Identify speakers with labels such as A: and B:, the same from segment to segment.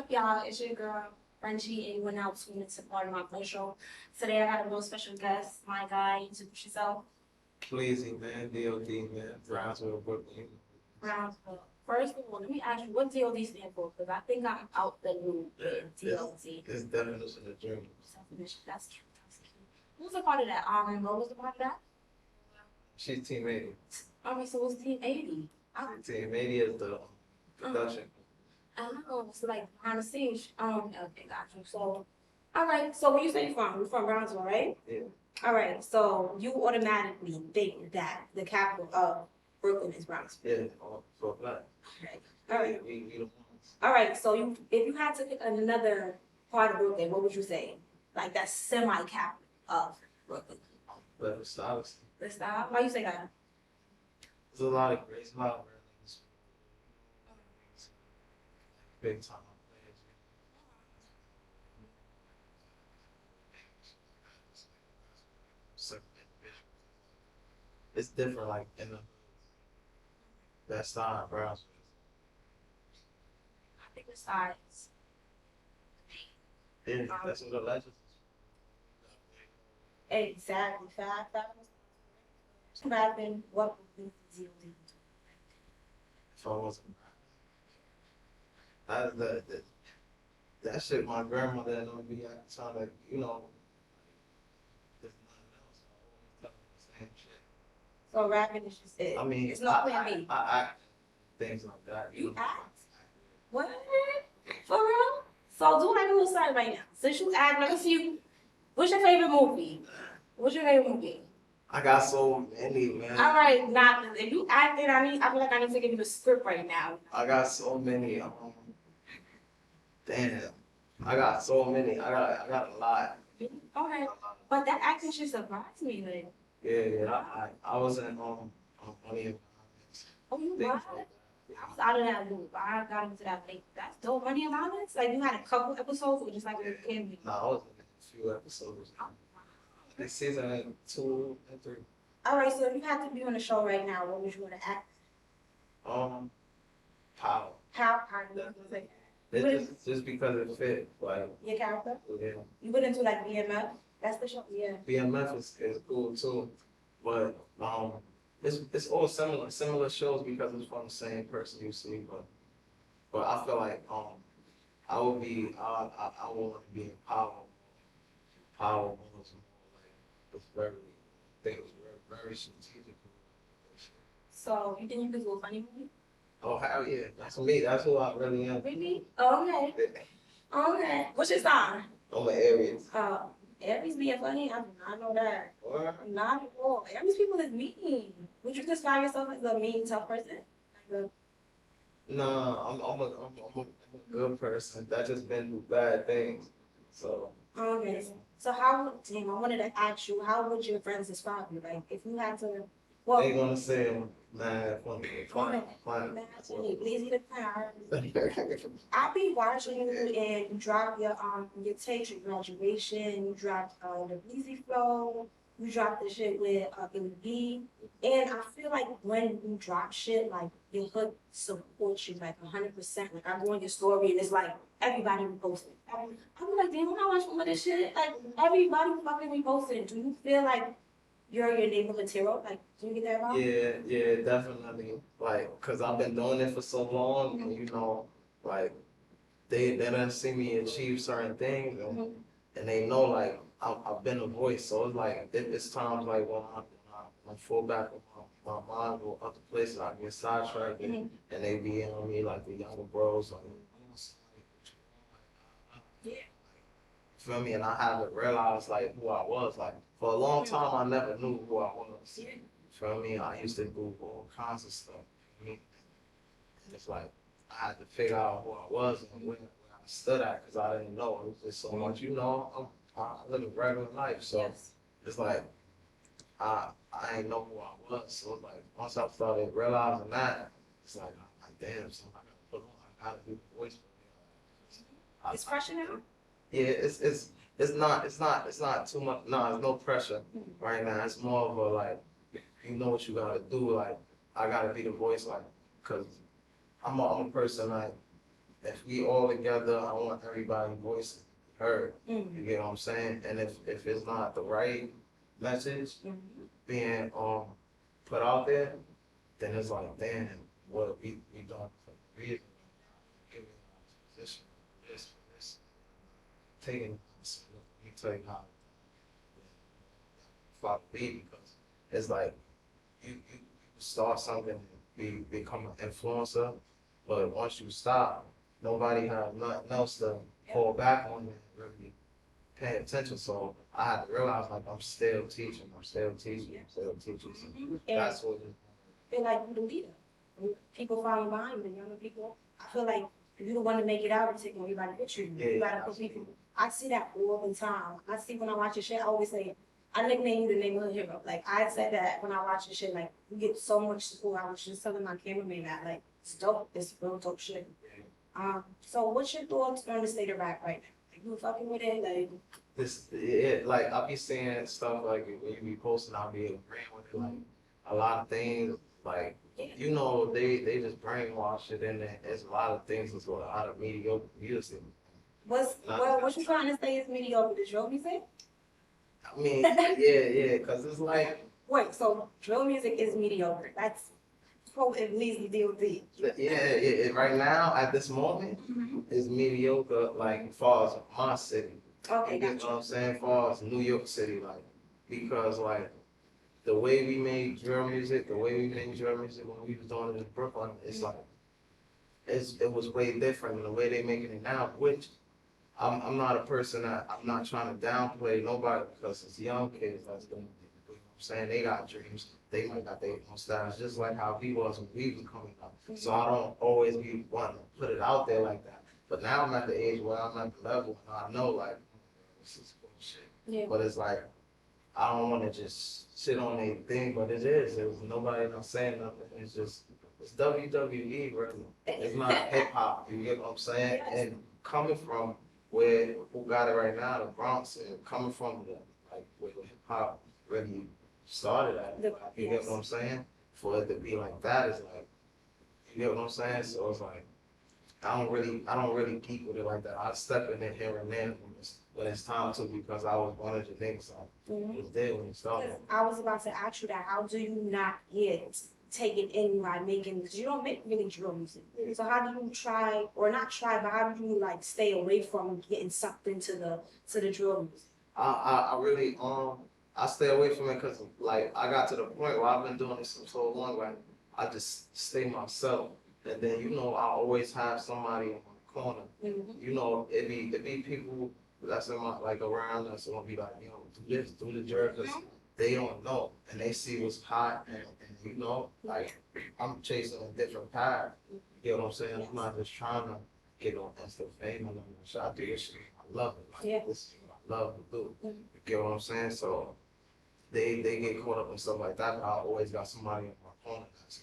A: up, y'all? It's your girl, Frenchie, and you are now tuned into part of my first show. Today I got a real special guest, my guy. Introduce yourself.
B: Pleasing, man. DOD, man. Brownsville, Brooklyn.
A: Brownsville. First of all, let me ask you, what DOD stand for? Because I think I'm out the loop with DOD.
B: It's definition of dream.
A: Definition. That's cute. That's cute. Who's a part of that? What was the part of that?
B: She's Team 80.
A: Okay, so what's Team 80?
B: Team 80 is the production.
A: Oh, so like behind the scenes. Okay, got you. So, all right. So where you say you from? You from Brownsville, right?
B: Yeah.
A: All right. So you automatically think that the capital of Brooklyn is Brownsville.
B: Yeah, for black.
A: Okay. All right.
B: We the ones.
A: All right. So if you had to pick another part of Brooklyn, what would you say? Like that semi-capital of Brooklyn.
B: But it's obviously,
A: The style. Why you say that?
B: there's a lot of great, a lot of big time players. Certain individuals. It's different, like in that style of Brownsville.
A: I think the size.
B: Yeah, that's what the legends.
A: Exactly. Fact. Rapping. What would be DOD?
B: If I wasn't that shit my grandmother and them be trying to, there's nothing else. I always tell them the same shit.
A: So rapping is just it.
B: I mean,
A: It's not plan B.
B: I act things like that.
A: You act? What? For real? So do like a little side right now. Since you act, let me see you. What's your favorite movie? What's your favorite movie?
B: I got so many, man.
A: All right, now if you acted, I feel like I need to give you the script right now.
B: I got so many. Damn. I got so many. I got a lot.
A: Okay, but that acting should surprise me. Like,
B: Yeah. I was in Money and
A: oh, you
B: things
A: what?
B: like that.
A: I was out of that loop. I got into that late. That's dope. Money and Violence? Like, you had a couple episodes or just like a kid?
B: No, I was in a few episodes. This season 2 and 3.
A: All right, so if you had to be on the show right now, what would you want to act?
B: Power.
A: How you gonna say?
B: It's just because it fit. Like,
A: Your character?
B: yeah.
A: You went into like BMF? That's the show? Yeah.
B: BMF is cool too, but it's all similar shows because it's from the same person you see. But I feel like I would be I want to be in power. Power was more like it's very I think it was very strategic.
A: So you think you could do a funny movie?
B: Oh hell yeah, that's me. That's who I really am.
A: Really? Okay. Okay. What's your sign?
B: I'm an Aries.
A: Aries being funny? I do not know that.
B: What?
A: Not at all. Aries people is mean. Would you describe yourself as a mean, tough person? Like
B: Nah, I'm a good person. That just been through bad things. So.
A: okay. So how would, damn, I wanted to ask you, how would your friends describe you? Like, if you had to, well,
B: They gonna say mad funny. Fine.
A: imagine Bleezy the Clown. I be watching you and you drop your tapes, your graduation, you dropped the Bleezy Flow, you dropped the shit with Billy B. And I feel like when you drop shit, like your hood supports you like 100%. Like I go on your story and it's like everybody reposting. I be like, damn, I'm not watching all this shit. Like everybody fucking reposting. Do you feel like you're your neighborhood hero? Like, do you get that vibe?
B: Yeah, definitely. Like, cause I've been doing it for so long, and like they done see me achieve certain things, and they know like I've been a voice. So it's like it's times like when I fall back on my mind or other places, I get sidetracked, and they be on me like the younger bros, like.
A: Yeah.
B: Feel me? And I haven't realized like who I was. Like for a long time, I never knew who I was.
A: Yeah.
B: Feel me? I used to Google all kinds of stuff. Feel me? And it's like I had to figure out who I was and where I stood at because I didn't know. It was just so much, I live a regular life, so
A: Yes.
B: it's like I ain't know who I was. So it's like once I started realizing that, it's like damn, so I gotta put on, I gotta do the voice for me.
A: It's pressure now?
B: Yeah, it's not too much. No, there's no pressure right now. It's more of a like, you know what you gotta do. Like, I gotta be the voice, like, cause I'm a person like, if we all together, I want everybody's voice heard.
A: Mm-hmm.
B: You get what I'm saying? And if it's not the right message being put out there, then it's like, damn, what we done for the reason, giving our position for this, taking this. Let me tell you how fuck me, because it's like you start something, become an influencer, but once you stop, nobody has nothing else to fall back on and really pay attention. So I had to realize like I'm still teaching. So that's what it
A: Feel like you're the leader. When people falling behind you, the younger people. I feel like if you don't want to make it out, you take everybody with you.
B: Yeah,
A: You gotta put people. I see that all the time. I see when I watch your shit, I always say, I nickname you the neighborhood hero. Like I said that when I watch your shit, like you get so much support. I was just telling my cameraman that, like, it's dope. It's real dope shit. So what's your thoughts on the state of rap right now? Like you fucking with it, like.
B: like I'll be seeing stuff like when you be posting, I'll be agreeing with it, like a lot of things, like you know, they just brainwash it in there. There's a lot of things that's going out of mediocre music.
A: What you trying to say is mediocre? The drill music?
B: I mean, yeah, cause it's like
A: Wait, so drill music is mediocre. That's quote at BleezyDod.
B: yeah, right now at this moment is mediocre, like as far as my city.
A: Okay,
B: You get what I'm saying? As far as New York City, like, because like the way we made drill music when we was doing it in Brooklyn, it's like it was way different than the way they making it now. Which I'm not a person that I'm not trying to downplay nobody because it's young kids that's doing it. You know what I'm saying? They got dreams. They might got their own styles, just like how we was when we was coming up. So I don't always be wanting to put it out there like that. But now I'm at the age where I'm at the level and I know like this is bullshit.
A: Yeah.
B: But it's like I don't want to just sit on anything, but it is. There's nobody not saying nothing. It's WWE, really. It's not hip hop. You get what I'm saying?
A: Yes.
B: And coming from who got it right now, the Bronx, and coming from where hip hop really started at. You get what I'm saying? For it to be like that is like, you get what I'm saying? So it's like I don't really keep with it like that. I step in it here and there when it's time to, because I was one of the niggas was there when it started.
A: I was about to ask you that. How do you not get taken in by making? Because you don't make really drill music. So how do you try, or not try, but how do you like stay away from getting sucked into the drill music?
B: I really I stay away from it because like I got to the point where I've been doing this for so long, like I just stay myself. And then you know I always have somebody in my corner. You know it be people that's in my like around us gonna be like, you know, do this, do the jerk, 'cause they don't know and they see what's hot and you know, like I'm chasing a different path. You get what I'm saying? I'm not just trying to get on instant fame and shit. I do this shit. I love it. Like this is what I love to do. You get what I'm saying? So they get caught up in stuff like that, but I always got somebody in my corner that's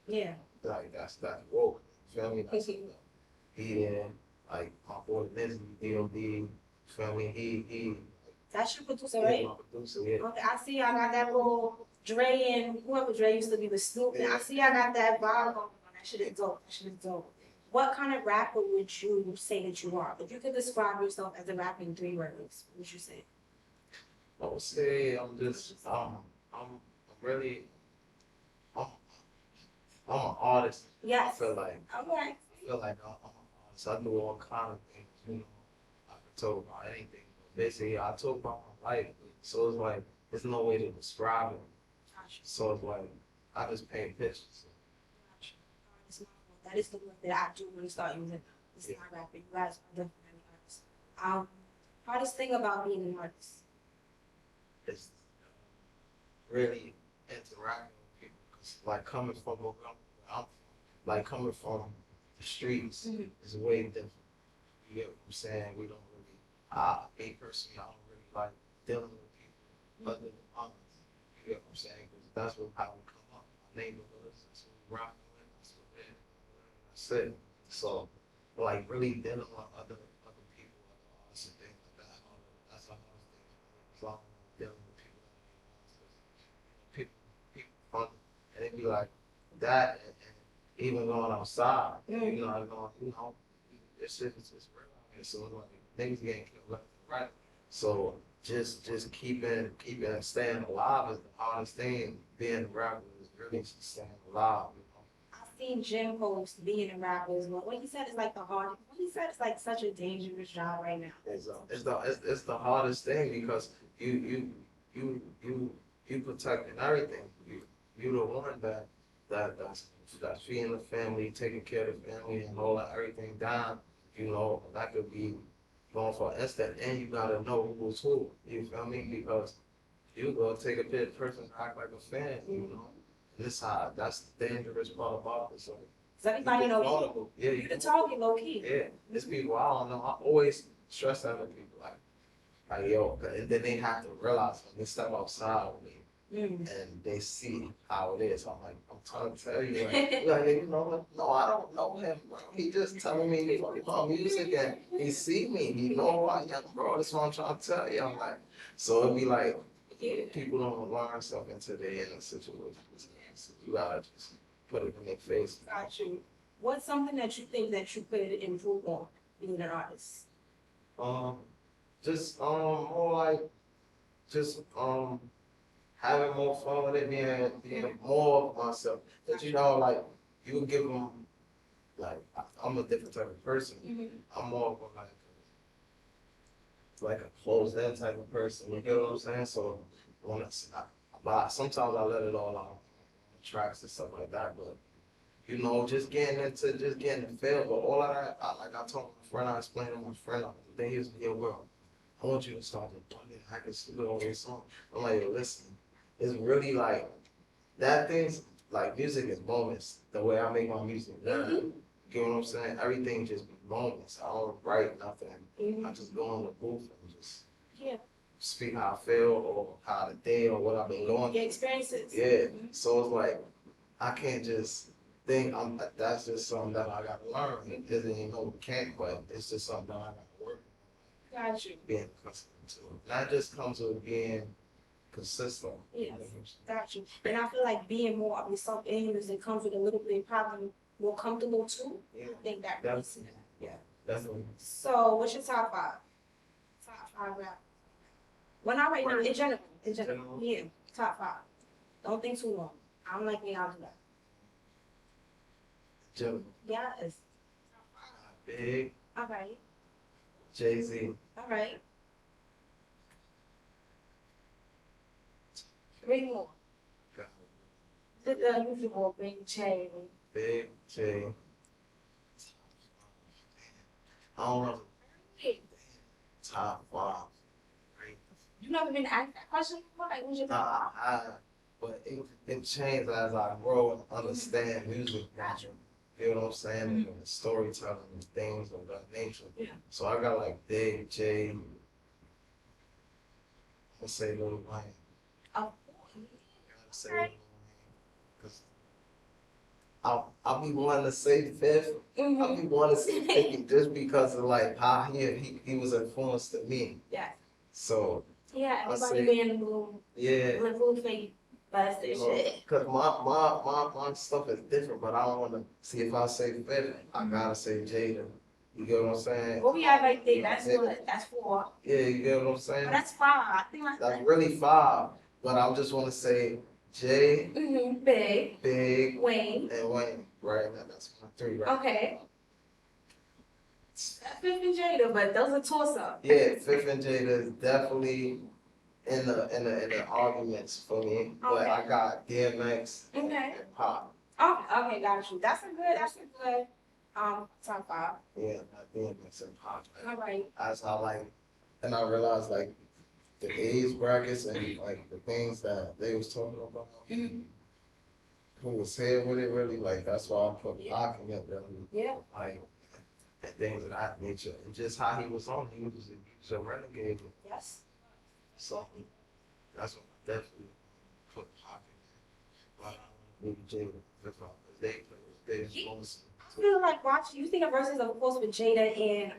B: like, like that's woke. You feel me? That's he there, like my boy BleezyDod. Feel me? He
A: That's your producer,
B: he's
A: right?
B: my producer. Yeah.
A: Okay, I see I got that little Dre and whoever Dre used to be with Snoop. And I see I got that vibe on. That shit is dope. What kind of rapper would you say that you are? If you could describe yourself as a rapper in 3 words, what would you say?
B: I would say I'm just I'm really I'm an artist.
A: Yes.
B: I feel like
A: Okay.
B: I'm an artist. I do all kind of things. You know, I can talk about anything. Basically, I talk about my life. So it's like there's no way to describe it. So it's like I just paint pictures.
A: That is the word that I do when you start using. It's not rapping. You guys are definitely artists. Hardest thing about being an artist?
B: It's really interacting with people. 'Cause like coming from where I'm like coming from the streets is way different. You get what I'm saying? We don't really, me personally, I don't really like dealing with people other than others. You get what I'm saying? 'Cause that's how we come up. Our neighborhoods, that's what we rocking with, that's what we're that's it. So, like really dealing with other people, other artists and things like that. That's a hard thing. As long as I'm dealing with people that are people from, and it be like that, and even going outside, you know, going, you know, this shit is just real out here. So like niggas getting killed left and right. So just keeping staying alive is the hardest thing. Being a rapper is really just staying alive. You know?
A: I've seen Jim post being a rapper as well. What he said is like the hard. What he said is like such a dangerous job right now.
B: It's the hardest thing because you protecting everything. You the one that's feeding the family, taking care of the family, and holding everything down. You know, that could be going for an instant, and you gotta know who's who. You feel me? Because you go take a bit person act like a fan. You know, that's the dangerous part about this. So,
A: Does everybody know
B: vulnerable. Yeah,
A: you the target low key?
B: Yeah, it's people I don't know. I always stress that with people like yo, and then they have to realize when they step outside with me and they see how it is. I'm like, I'm trying to tell you, like you know what? No, I don't know him, bro. He just telling me he about music and he see me. He know who I am, bro. That's what I'm trying to tell you. I'm like, so it'd be like people don't learn stuff until they're in a situation. So you gotta just put it in their face.
A: Got you. What's something that you think that you could improve on being an artist?
B: Just more like just having more fun with it, being more of myself. That you know, like you would give them like I'm a different type of person. I'm more of like a closed in type of person. You get what I'm saying? So but sometimes I let it all out on tracks and stuff like that. But you know, just getting the feel. But all of that, like I told my friend, I explained to my friend, the thing is, yo, bro, I want you to start to plug it. I can still on your song. I'm like, yo, listen, it's really like that thing's like music is moments. The way I make my music, you get what I'm saying? Everything just be moments. I don't write nothing. I just go in the booth and just speak how I feel or how the day or what I've been going through.
A: Your experiences.
B: Yeah. So it's like I can't just think that's just something that I gotta learn. It doesn't even know can't, but it's just something that I gotta work on.
A: Got you.
B: Being accustomed to. That just comes with being consistent.
A: Yes, got you. And I feel like being more of yourself in music comes with a little bit probably more comfortable too.
B: Yeah.
A: I think that
B: That's-
A: makes it. Yeah.
B: Definitely.
A: So what's your top five? Top five rap. Well, not right now. In general. In general. Yeah. Top five. Don't think too long. I don't like when y'all do that.
B: Jim.
A: Yes.
B: Big.
A: All right.
B: Jay-Z.
A: All right. Three more. The usual Big J.
B: Big J. I don't know. Top five.
A: You never been asked that question before? Like, what's your top five?
B: But it changed as I grow and understand music.
A: Gotcha.
B: You know what I'm saying? And storytelling and things of that nature.
A: Yeah.
B: So I got like Big J. Let's say Lil Wayne.
A: Oh.
B: Say Lil Wayne. Cause I'll be wanting to say fifth. I'll be wanting to say 50 just because of like how he was influenced to me.
A: Yeah.
B: So
A: Yeah,
B: I
A: everybody
B: say-
A: be in the mood.
B: yeah.
A: In the mood for you. But
B: You
A: it's
B: know,
A: shit.
B: cause my stuff is different, but I don't want to see if I say fifth, I gotta say Jada. You get what I'm saying?
A: What we have right there, that's what? That's four.
B: Yeah, you get what I'm saying?
A: But that's five. I think
B: That's really five, but I just want to say Jay,
A: Big.
B: Big,
A: Wayne.
B: and Wayne. Right, that's my three, right?
A: Okay. That's Fifth and Jada, but those are toss up.
B: Yeah, Fifth and Jada is definitely in the arguments for me, but
A: Okay.
B: I got DMX
A: Okay.
B: and Pop.
A: Okay, got you. That's a good top five.
B: Yeah, not DMX and Pop.
A: All right.
B: As I like, and I realized like the age brackets and like the things that they was talking about. Who was here with it really, like that's why I put Pac in it really.
A: Yeah.
B: Like and things of that nature. And just how he was on, he was a renegade.
A: Yes.
B: So that's what I definitely put Pac in there. But maybe Jada, because they influenced me.
A: I feel like watching, you think of verses of course with Jada and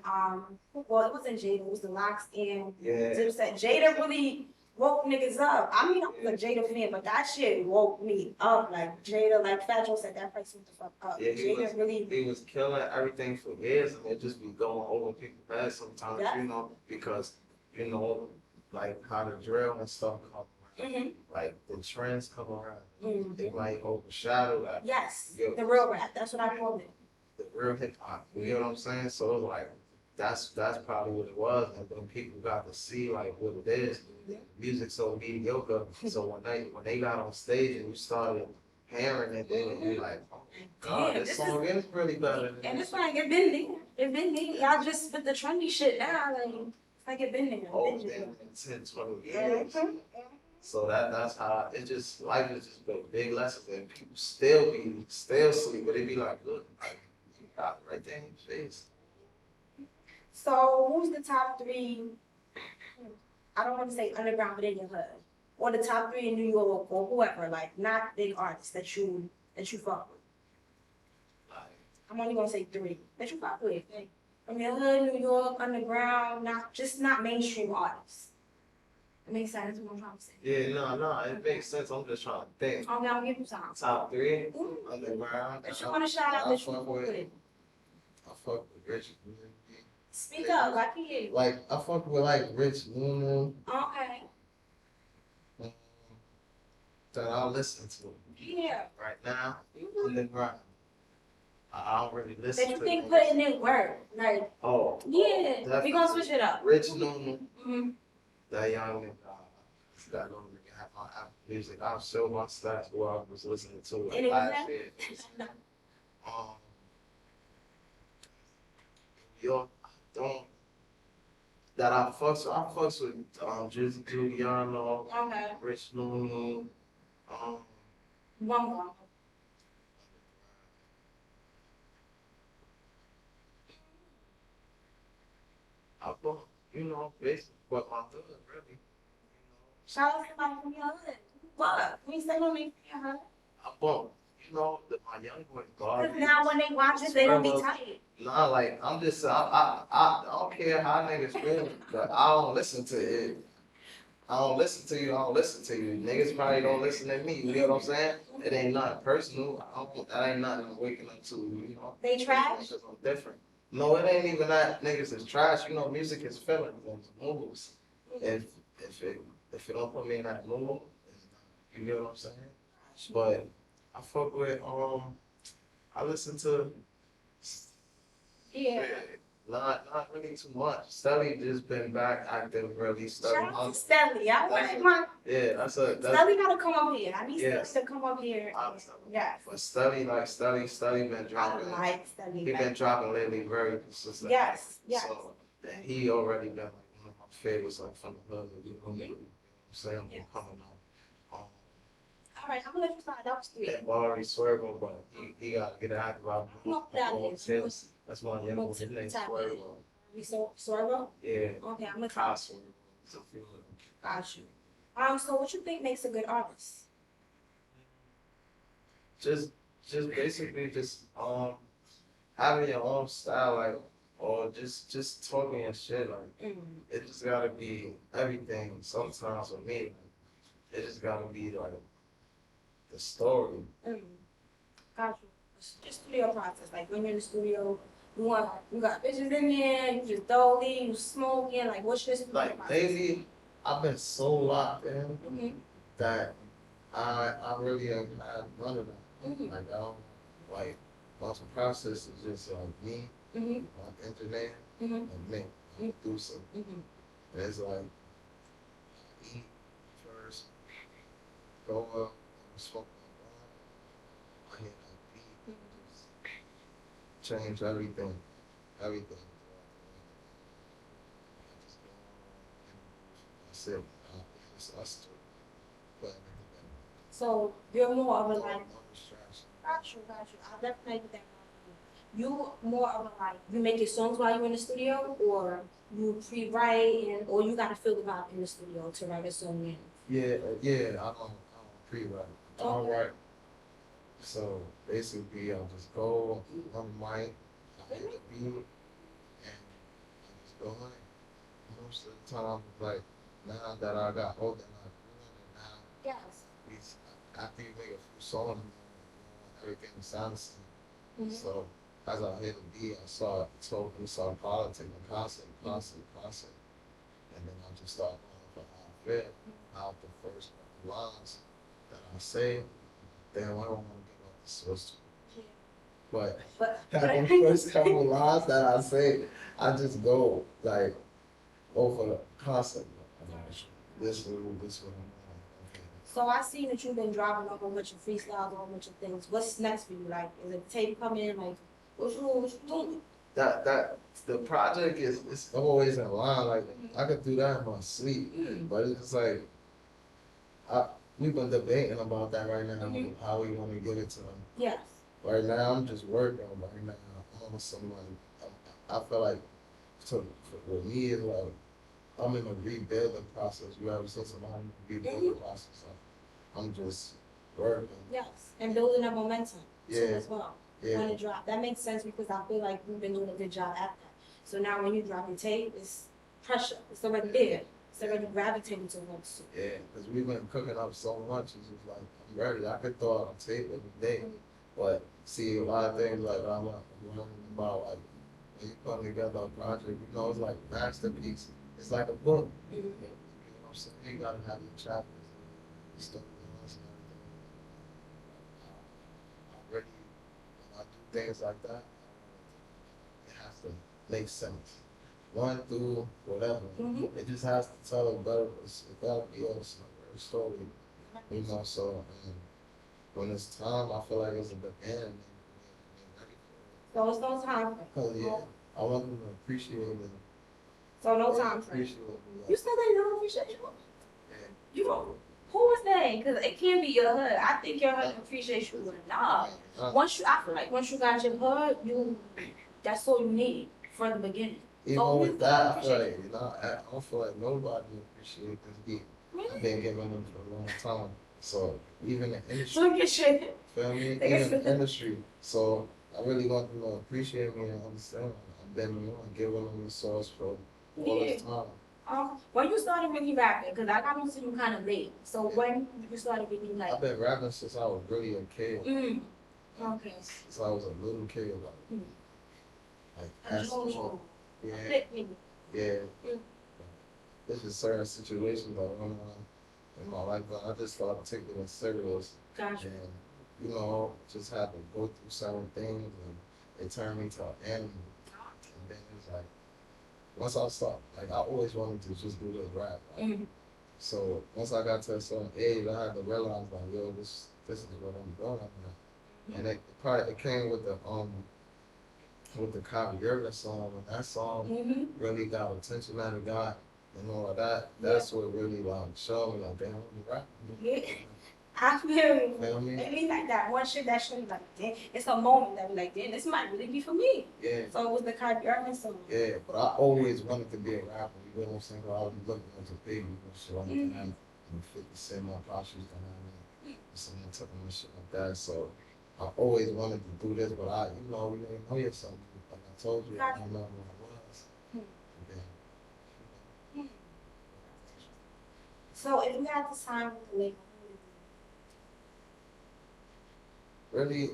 A: well it wasn't Jada, it was the Locks and
B: Yeah.
A: Dipset. Jada really woke niggas up. I mean, I'm a Jada fan, but that shit woke me up. Like Jada, like Fat Joe said, that place went the fuck up.
B: Yeah,
A: Jada really.
B: he was killing everything for years, and it just be going over people's heads sometimes,
A: Yeah.
B: you know, because, you know, like how the drill and stuff come around, like the trends come around, they might overshadow that.
A: Yes,
B: Yo,
A: the real rap. That's what I call it.
B: the real hip hop. You know what I'm saying? So it's like that's probably what it was, and then people got to see like what it is. Music's so mediocre. So when they got on stage and you started hearing it, then you're like, oh God, this song is really better.
A: And it's like it been there. It been there. Y'all just with the trendy shit now, like it's like it been there.
B: Oh, damn, 10, 20 years. So that's how it just life is just been big lessons, and people still sleep, but they be like, look, like, you got it right there in your face.
A: So who's the top three? I don't want to say underground, but in your hood, or the top three in New York, or whoever, like not big artists that you fuck with.
B: Like,
A: I'm only gonna say three that you fuck with. Like, from your hood, New York, underground, not mainstream artists. It makes sense what I'm trying to say.
B: yeah, no, it makes sense. I'm just trying to think.
A: Okay, I'll give you some.
B: Top three underground.
A: That you want to shout out that you fuck with.
B: I fuck with Rich.
A: Speak up, I can hear you.
B: Like I fuck with like Rich Lunu.
A: Okay.
B: That I listen to.
A: Yeah.
B: Right now, underground. I don't really listen
A: That you
B: to
A: think
B: niggas.
A: putting in work, like. Yeah.
B: Definitely.
A: We gonna switch it up.
B: Rich Lunu. That young nigga. That don't really have my Apple Music. I'll show my stats who I was listening to like last year. Yo, don't. That I fucks with Drizzy Giuliano,
A: Okay.
B: Rich Lunu,
A: One more.
B: I bought, you know, basically what my hood really.
A: Shout out to somebody from your hood. What? We say no name from your hood.
B: I bought, you know, my young boy
A: Because
B: God.
A: now when they watch it, they don't be tight.
B: Nah, like I'm just I don't care how niggas feel, but I don't listen to it. I don't listen to you. I don't listen to you. Niggas probably don't listen to me. You know what I'm saying? It ain't nothing personal. That ain't nothing I'm waking up to. You know.
A: They trash.
B: Because I'm different. No, it ain't even that niggas is trash. You know, music is feelings and moods. If it don't put me in that mood, you get what I'm saying? But I fuck with I listen to.
A: Yeah.
B: Not really too much. Stelly just been back active really.
A: Shout out to Stelly. I like my.
B: Yeah,
A: Stelly gotta come up here. I need Stelly to come up here. Yes.
B: But Stelly been dropping.
A: I like Stelly.
B: He been dropping lately very consistent.
A: Yes, yes.
B: So and he already been like one of my favorites like from the hood. You know what I'm saying?
A: Yes.
B: Coming on.
A: All right, I'm gonna let you start. That was three.
B: And already swerving, but he gotta get active out. That's my young boy. His name's Swervo.
A: We Swervo?
B: Yeah.
A: Okay, I'm gonna
B: Kyle Swervo.
A: Got you. So what you think makes a good artist?
B: Just basically having your own style, like, or just talking your shit, like, it just gotta be everything. Sometimes for me, it just gotta be like the story.
A: Got you. Just studio process, like when you're in the studio, you got bitches in there, you just dolly, you smoking, like what's your studio
B: Like
A: process?
B: lately, I've been so locked in that I really have had none of that. Like I don't like my process is just like me, my internet, and me. Do something. And it's like eat first, go up, smoke my blunt, I hit that beat, just change everything. That's it. It's us two. But
A: So you're more of a like. Got you. I'll definitely get that. You more of a like you make your songs while you're in the studio, or you pre-write or you gotta feel the vibe in the studio to write a song in.
B: Yeah, I don't pre-write. I don't write. So basically, I'll just go on the mic, I hit the beat, and I just go in. Most of the time, like
C: now that I got older and I grew now,
A: Yes.
C: we, after you make a few songs, everything sounds the same. So as I hit the beat, I saw we saw politics and constant, and then I just started going for how I feel, how the first lines that I say, then I don't want to get off the source. But the first couple of lines that I say, I just go like over the concept. This one. Okay.
A: So I see that you've been dropping a whole bunch of freestyles, a whole bunch of things. What's next for you? Like, is it tape coming in? Like, what you doing?
B: That the project is
C: It's always in line. Like I could do that in my sleep, but it's just like we've been debating about that right now. How we want to get it to them.
A: Yes.
C: Right now, I'm just working. Right now, I'm on someone. I feel like for me, it's like I'm in a rebuilding process. You ever seen somebody in a rebuilding process? I'm just working.
A: Yes, and building up momentum too
C: Yeah.
A: as well.
C: Yeah.
A: When it drop, that makes sense because I feel like we've been doing a good job at that. So now when you drop your tape, it's pressure. It's already there. It's already gravitating towards you.
C: Yeah, because we've been cooking up so much. It's just like I'm ready. I could throw it on tape every day, but see a lot of things like I'm learning about like when you put together a project, you know, it's like masterpiece. It's like a book. You know what I'm saying? You gotta have your chapters and stuff. I really, when I do things like that, it has to make sense. Run through whatever. It just has to tell a better. It gotta be a story. You know, so when it's time, I feel like it's at the end.
A: So it's no time.
C: Hell yeah, I want them to appreciate it.
A: So no time.
C: Appreciate
A: You said they don't appreciate you.
C: Yeah.
A: You don't. Who was they? Because it can't be your hood. I think your hood appreciates you enough. I feel like once you got your hood, that's all you need for the beginning.
C: Even with that, I feel like, I don't feel like nobody appreciates this beat.
A: Really?
C: I've been giving them for a long time. So even the industry,
A: So get shit.
C: feel me? Even the industry. So I really want them to appreciate me and understand. I've been giving them the source for all this time.
A: When you started really rapping, because I got into you kind of late. So when you started really like.
C: I've been rapping since I was really a kid.
A: Okay.
C: Since I was a little kid, like asking. Yeah. Yeah. There's just certain situations that went on in my life, but I just started taking it serious.
A: Gotcha.
C: And, just had to go through certain things, and it turned me to an animal. And then it's like, once I stopped, like, I always wanted to just do this rap. Like, so once I got to a certain age, I had to realize, like, yo, this is what I'm doing. And it came with the Kyrie Irving song, and that song really got attention that it got and all of that. That's what really like showed me like, damn, I'm rapping.
A: Yeah. I feel
C: Feel me?
A: It be like that one shit that should be like, damn, it's a moment that be like, damn, this might really be for me.
C: Yeah.
A: So it was the Kyrie Irving song.
C: Yeah, but I always wanted to be a rapper. You know what I'm saying? I was looking as a baby and shit. I wanted to have 50 Cent, my pops used to have me. Someone took me and shit like that. So I always wanted to do this, but we didn't know yourself. Like I told you, I didn't know who I was.
A: So if you had to sign with the label,
C: really,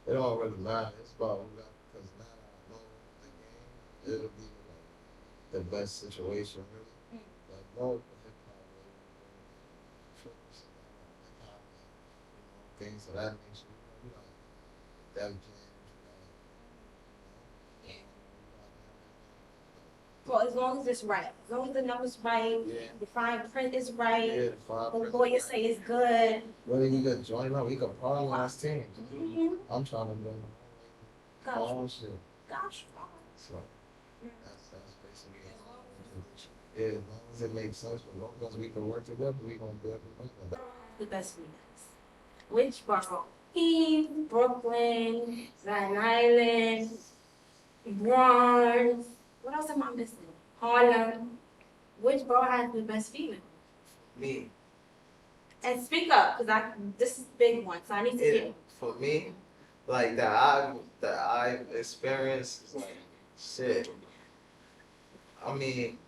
C: it don't really matter. It's about who got, because now that I know the game, it'll be like the best situation, really. Like, no hip hop, things of that nature. That
A: well, as long as it's right, as long as the number's right, the fine print is right, the lawyer say it's good.
C: Really, we could join up. We could parlamize teams. I'm trying to do my own shit.
A: Gosh.
C: So that's basically it. Yeah, as long as it makes sense, as long as we can work together, we gonna do it.
A: The best females. Which borough? Queens, Brooklyn, Staten Island, Bronx. What else am I missing? Harlem. Which borough has the best female?
B: me.
A: And speak up, because this is a big one, so I need to hear.
B: For me, like that I've experienced is like shit. I mean,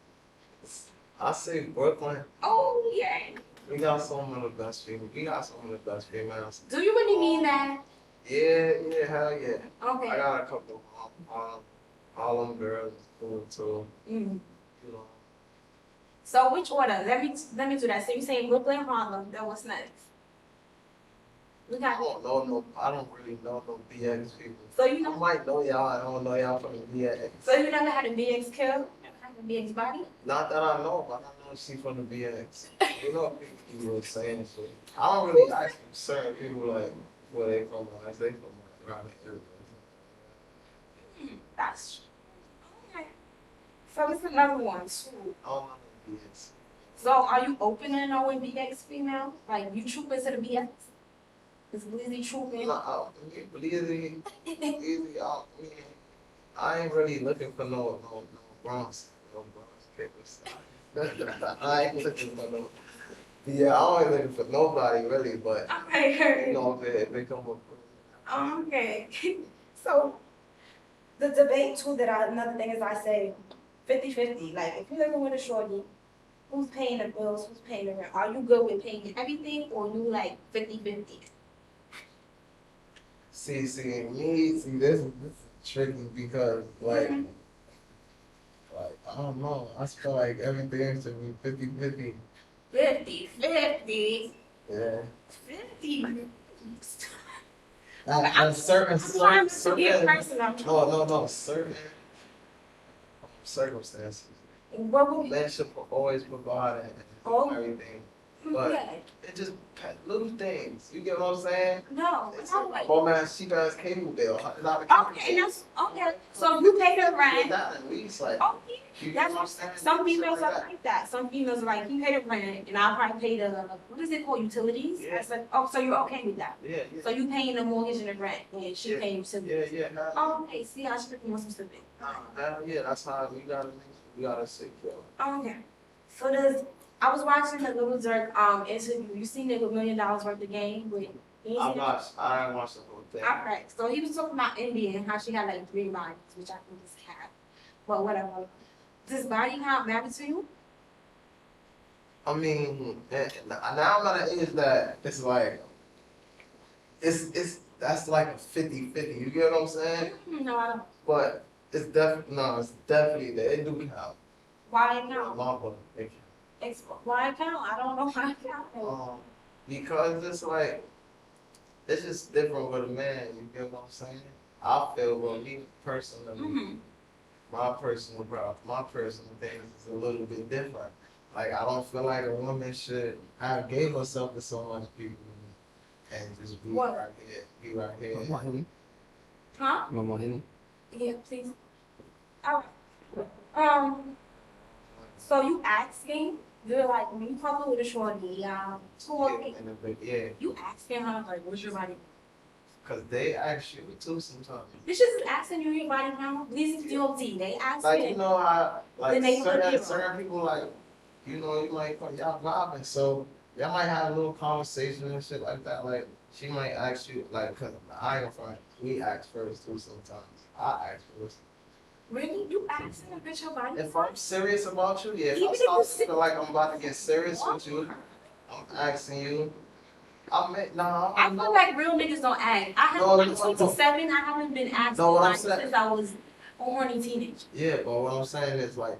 B: I say Brooklyn.
A: Oh, yeah.
B: We got some of the best people. We got some of the best females.
A: Do you really mean that?
B: Yeah, hell yeah.
A: Okay.
B: I got a couple all them girls cool too.
A: Mm.
B: You know.
A: So which order? Let me do that. So you saying Brooklyn, Harlem? Then what's next? We
B: I
A: got.
B: don't know no. I don't really know no BX people.
A: So you
B: I
A: know.
B: might know y'all. I don't know y'all from the BX.
A: So you never had a BX kill? Never had a BX body?
B: Not that I know, but I know she from the BX. You know, people were saying shit. I don't really ask certain people like where they from. Like they from like, around the area.
A: That's okay. So it's another one too.
B: I don't know no BX.
A: So are you open to knowing BX female? Like you trooping to the BX? Is Blizzy trooping?
B: No, Bleezy, I ain't really looking for no bronze papers. I ain't looking for no. Yeah, I ain't looking for nobody really, but
A: Okay.
B: you know if they come up.
A: Okay. So the debate too another thing is I say 50-50. Like if you're living with a shorty, who's paying the bills, who's paying the rent? Are you good with paying everything or you like 50-50?
B: See, this is tricky because like I don't know. I feel like everything should be 50-50.
A: 50-50.
B: Yeah.
A: 50.
B: And certain
A: trying to get personal.
B: No, certain circumstances.
A: What would
B: Man should always provide and
A: Oh.
B: everything. But
A: Okay.
B: it just little things. You get what I'm saying?
A: No.
B: It's
A: I'm like,
B: oh man, she does cable bill, $100
A: okay, that's okay. So you pay the rent.
B: That at least like
A: Oh,
B: you get
A: that's
B: what I'm saying?
A: some females
B: Shit
A: are
B: that.
A: like that. Some females are like, you pay the rent, and I'll probably pay the what is it called, utilities?
B: Yeah.
A: I said, oh, so you're okay with that?
B: Yeah.
A: So you paying the mortgage and the rent, and she
B: Yeah.
A: paying utilities.
B: Yeah.
A: Oh, okay. See, I should be more specific.
B: Hell yeah, that's how we gotta secure.
A: Oh, okay. So I was watching the Little Dirk interview. You seen it with $1 million worth of game with
B: I didn't watch the whole thing.
A: Alright, so he was talking about India and how she had like 3 bodies, which I think is cat. But whatever. Does body count matter to you?
B: I mean, now I'm at an age that it's like, that's like a 50-50. You get what I'm saying?
A: No, I don't.
B: But it's definitely that it do count.
A: Why it count?
B: My book, it
A: Why it count? I don't know why it count.
B: count. Because it's like, it's just different with a man. You get what I'm saying? I feel with me personally, my personal thing is a little bit different. Like I don't feel like a woman should have gave herself to so much people and just be
A: What?
B: right here.
A: Huh?
D: You want more Henny?
A: Yeah, please. Alright. So you asking, you're like, when you couple with a shorty, talking,
B: Yeah,
A: you asking her, like, what's your body?
B: cause they ask you too sometimes.
A: This just asking you your body count. This is DOT. They
B: Like
A: asking.
B: you know how like
A: Then they put it
B: certain people like you know you might y'all vibing so y'all might have a little conversation and shit like that. Like she might ask you like cause I ain't front we ask first too sometimes. I ask first.
A: Really? You asking a bitch your body
B: If
A: count?
B: I'm serious about you, yeah. If
A: Even
B: I
A: if you
B: start feeling like I'm about to get serious with you, I'm asking you. I
A: feel like real niggas don't ask. I'm 27. I haven't been asked
B: No, what I'm
A: like,
B: saying-
A: since I was a horny teenager.
B: Yeah, but what I'm saying is like,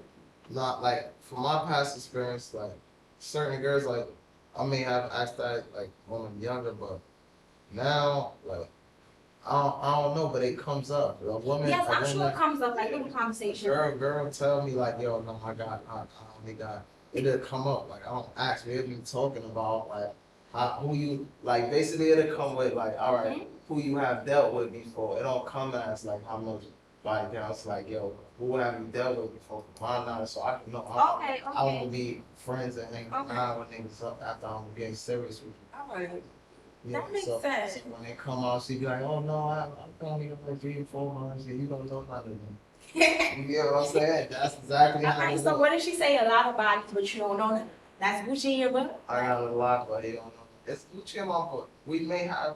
B: not like from my past experience, like certain girls, like I may have asked that like when I'm younger, but now like I don't know, but it comes up. A woman,
A: Yes,
B: a
A: I'm
B: woman,
A: sure it comes up like little conversation.
B: girl, tell me like, yo, no, I only got. It'll come up like I don't ask. We'll be talking about like who you like. Basically, it'll come with like, all right, who you have dealt with before. It don't come as like how much body counts. Like, yo, who have you dealt with before? Why not? So I can know.
A: Okay,
B: I want
A: okay.
B: to be friends and hang around with niggas up after I'm getting serious with you.
A: Alright.
B: Yeah,
A: That makes
B: so
A: sense.
B: when they come out, she be like, "Oh no, I'm only like 3 or 4 months. Yeah, you don't know nothing." You get what I'm saying? That's exactly how
A: Alright,
B: it
A: so
B: works.
A: what if she say a lot of bodies, but you don't know them? That's Gucci in your book?
B: I got a lot, but he don't know. It's Gucci in my book. We may have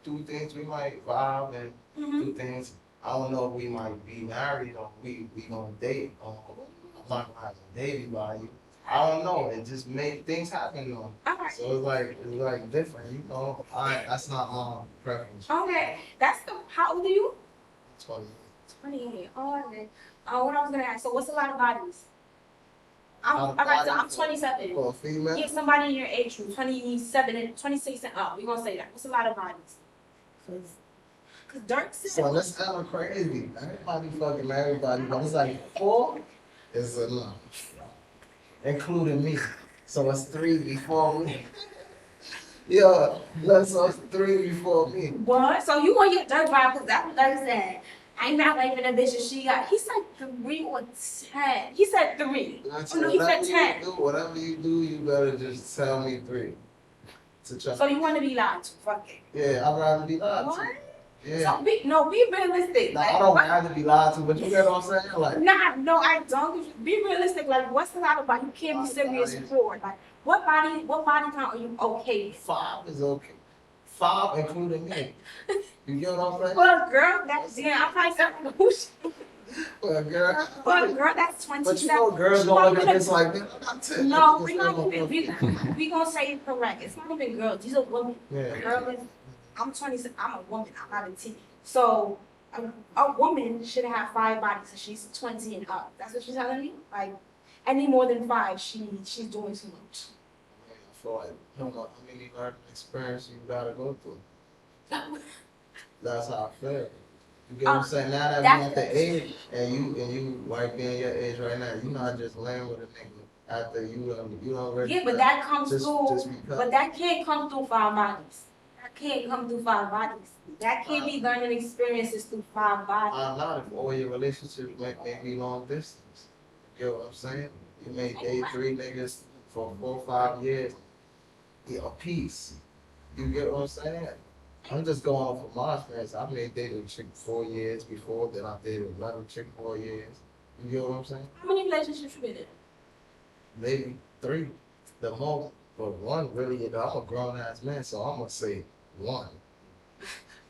B: do things. We might vibe and do things. I don't know if we might be married or we gonna date. not gonna have a baby by you. I don't know. It just made things happen though.
A: Okay.
B: So it's like different, you know. That's not my preference.
A: Okay. That's the, how old are you?
B: 20.
A: 28. Oh, okay. What I was gonna ask, so what's a lot of bodies?
B: Lot of
A: I'm
B: bodies
A: 27.
B: For a female?
A: Yeah, somebody in your age group, 27 and 26 and up. We gonna say that. What's a lot of bodies? Cause Dirk said.
B: So that's kind of crazy. Everybody fucking everybody, but it's like 4 is enough, including me. So it's 3 before me. Yeah, so it's 3 before me.
A: What? So you want your Dirk vibe? Cause that's what Dirk said. I'm not leaving a bitch and she got. He said 3 or 10. He said 3. Oh no, he said 10.
B: Whatever you do, you better just tell me 3. To try.
A: So you want to be lied to? Fuck it.
B: Yeah, I'd rather be lied to.
A: What?
B: Yeah.
A: So be realistic.
B: Nah,
A: Like,
B: I don't
A: what?
B: have to be lied to, but you get what I'm saying? Like,
A: Nah, no, I don't. Be realistic. Like, what's the lot of body? You can't be serious for. Like, what body count are you okay with?
B: 5 is okay. 5 including me. You get what I'm saying?
A: For a girl, that's I'm probably something who's.
B: For a girl.
A: For a girl, that's 27.
B: But you know, girls don't look at this like, man, I'm 10.
A: No, we're not even. We gonna say it correct. It's not even girls. These are women.
B: Yeah.
A: Girl is. I'm 27. I'm a woman. I'm not a teen. So a woman should have 5 bodies if she's 20 and up. That's what you're telling me. Like any more than 5, she's doing too much.
B: I feel like, I don't know how many learning experience you gotta go through. That's how I feel. You get what I'm saying? Now that we at the age, and you like being your age right now, you not just laying with a nigga after you don't ready.
A: Yeah, but that comes
B: just
A: through.
B: because.
A: But that can't come through 5 bodies. That can't come through 5 bodies. That can't be learning experiences through 5 bodies.
B: I'm not if all your relationships may be long distance. You get what I'm saying? You may date 3 niggas for 4 or 5 years. Yeah, a piece. You get what I'm saying? I'm just going off of my experience. I may dated a chick 4 years before, then I dated another chick 4 years. You get what I'm saying?
A: How many relationships you been in?
B: Maybe 3, the most. But 1 really, you know, I'm a grown ass man, so I'm gonna say 1.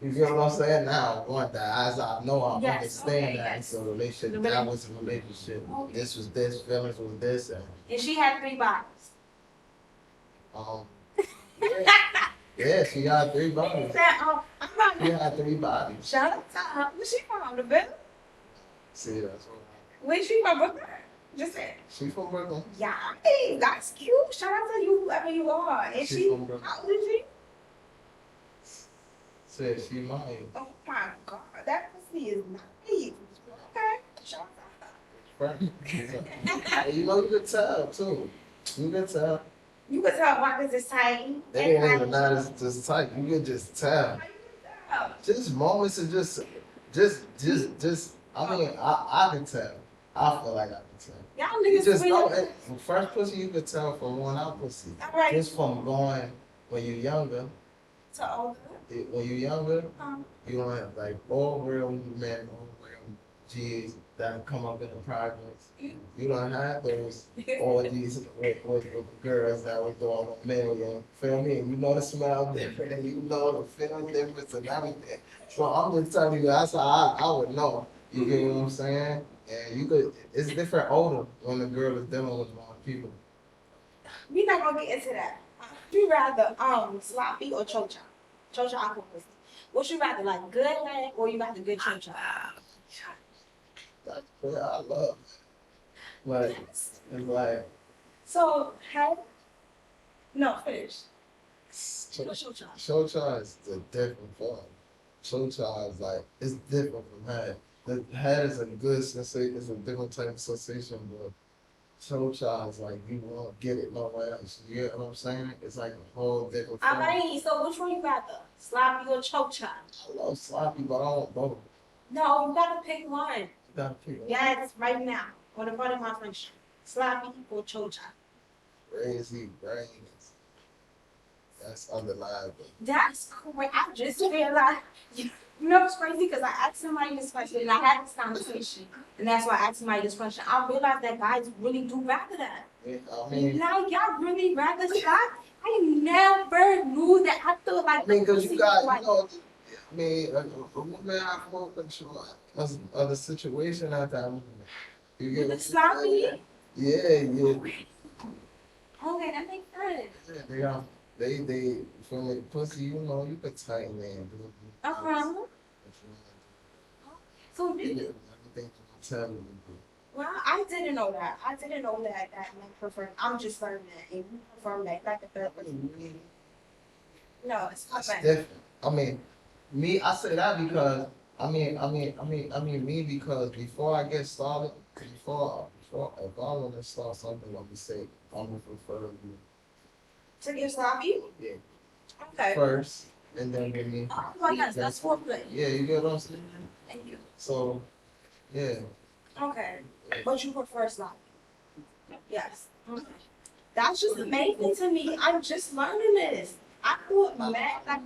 B: You get what I'm saying? Now, 1 that as I know, I understand that it's a relationship. That was a relationship.
A: Okay.
B: This was this, feelings was this,
A: And she had 3 bodies.
B: Yeah, she got 3 bodies.
A: I'm not.
B: She had 3 bodies.
A: Shout out to her. Where's she from? The Ville?
B: See, that's what.
A: Where's she from? Brooklyn? Just say.
B: She from Brooklyn.
A: Yeah, hey, that's cute. Shout out to you, whoever you are. And
B: She
A: she,
B: from Brooklyn.
A: how old is she?
B: Said she mine.
A: Oh my God, that pussy is nice. Okay, shout out to her.
B: You know, you could tell too. You could tell.
A: You can tell pockets is tight.
B: They ain't even not as tight. You could just tell. Just moments of just. I mean, I can tell. I feel like I can tell.
A: Y'all
B: You
A: niggas
B: just know
A: really.
B: it. First pussy you could tell from one out pussy.
A: All right.
B: Just from going when you're younger.
A: To older.
B: When you're younger,
A: Um,
B: you don't have like all real men, all real G's that come up in the projects. You don't have those all these with girls that was doing a million. Feel me? You know the smell different and you know the feel difference and everything. So I'm just telling you, that's how I would know. You get what I'm saying? And you could, it's different older when the girl is dealing with a lot of people.
A: we not gonna get into that. You rather sloppy or chocha? Chocha aqua pussy. What you rather like, good head or you rather good chocha?
B: That's what I love. But it's like,
A: So head. No, finish. Chocha.
B: Chocha is a different form. Chocha is like, it's different from head. The head is a good sensation, it's a different type of sensation, but Chocha is like, you won't get it nowhere else. You get what I'm saying? It's like a whole different form.
A: Alright, so which one you rather? Sloppy or chocha?
B: I love sloppy, but I don't both.
A: No, you gotta pick one.
B: You gotta pick one.
A: Yes, right now. On the front of my friendship. Sloppy or chocha?
B: Crazy brains. That's undeniable.
A: That's correct. I just realized. You know what's crazy? Because I asked somebody this question and I had this conversation. And that's why I asked somebody this question. I realized that guys really do rather that.
B: Yeah, I mean,
A: Like, y'all really rather slap? I never knew that. I thought like.
B: because you got,
A: like,
B: you know, I mean, a woman have more control of the situation at that moment.
C: You
A: With
C: get
A: the
C: what
A: sloppy?
C: I'm saying? Yeah.
A: Okay, that makes sense.
C: Yeah, they from the pussy, you know, you could tighten it.
A: Uh-huh. So
C: You
A: did
C: get everything from the tell.
A: well, I didn't know that. I didn't know that men prefer. I'm just learning that. And you prefer like the third person. No, it's not
C: That's
A: bad.
C: different. I mean, me, I say that because me because before I get started, before if I want to start something, let me say I'm gonna prefer you,
A: To get sloppy?
C: yeah,
A: Okay.
C: first, and then maybe
A: Oh, yes, that's foreplay.
C: yeah, you get what I'm saying.
A: Thank you.
C: So yeah,
A: Okay. But you prefer sloppy? Yes. Okay. That's just amazing to me. I'm just learning this. I thought mad like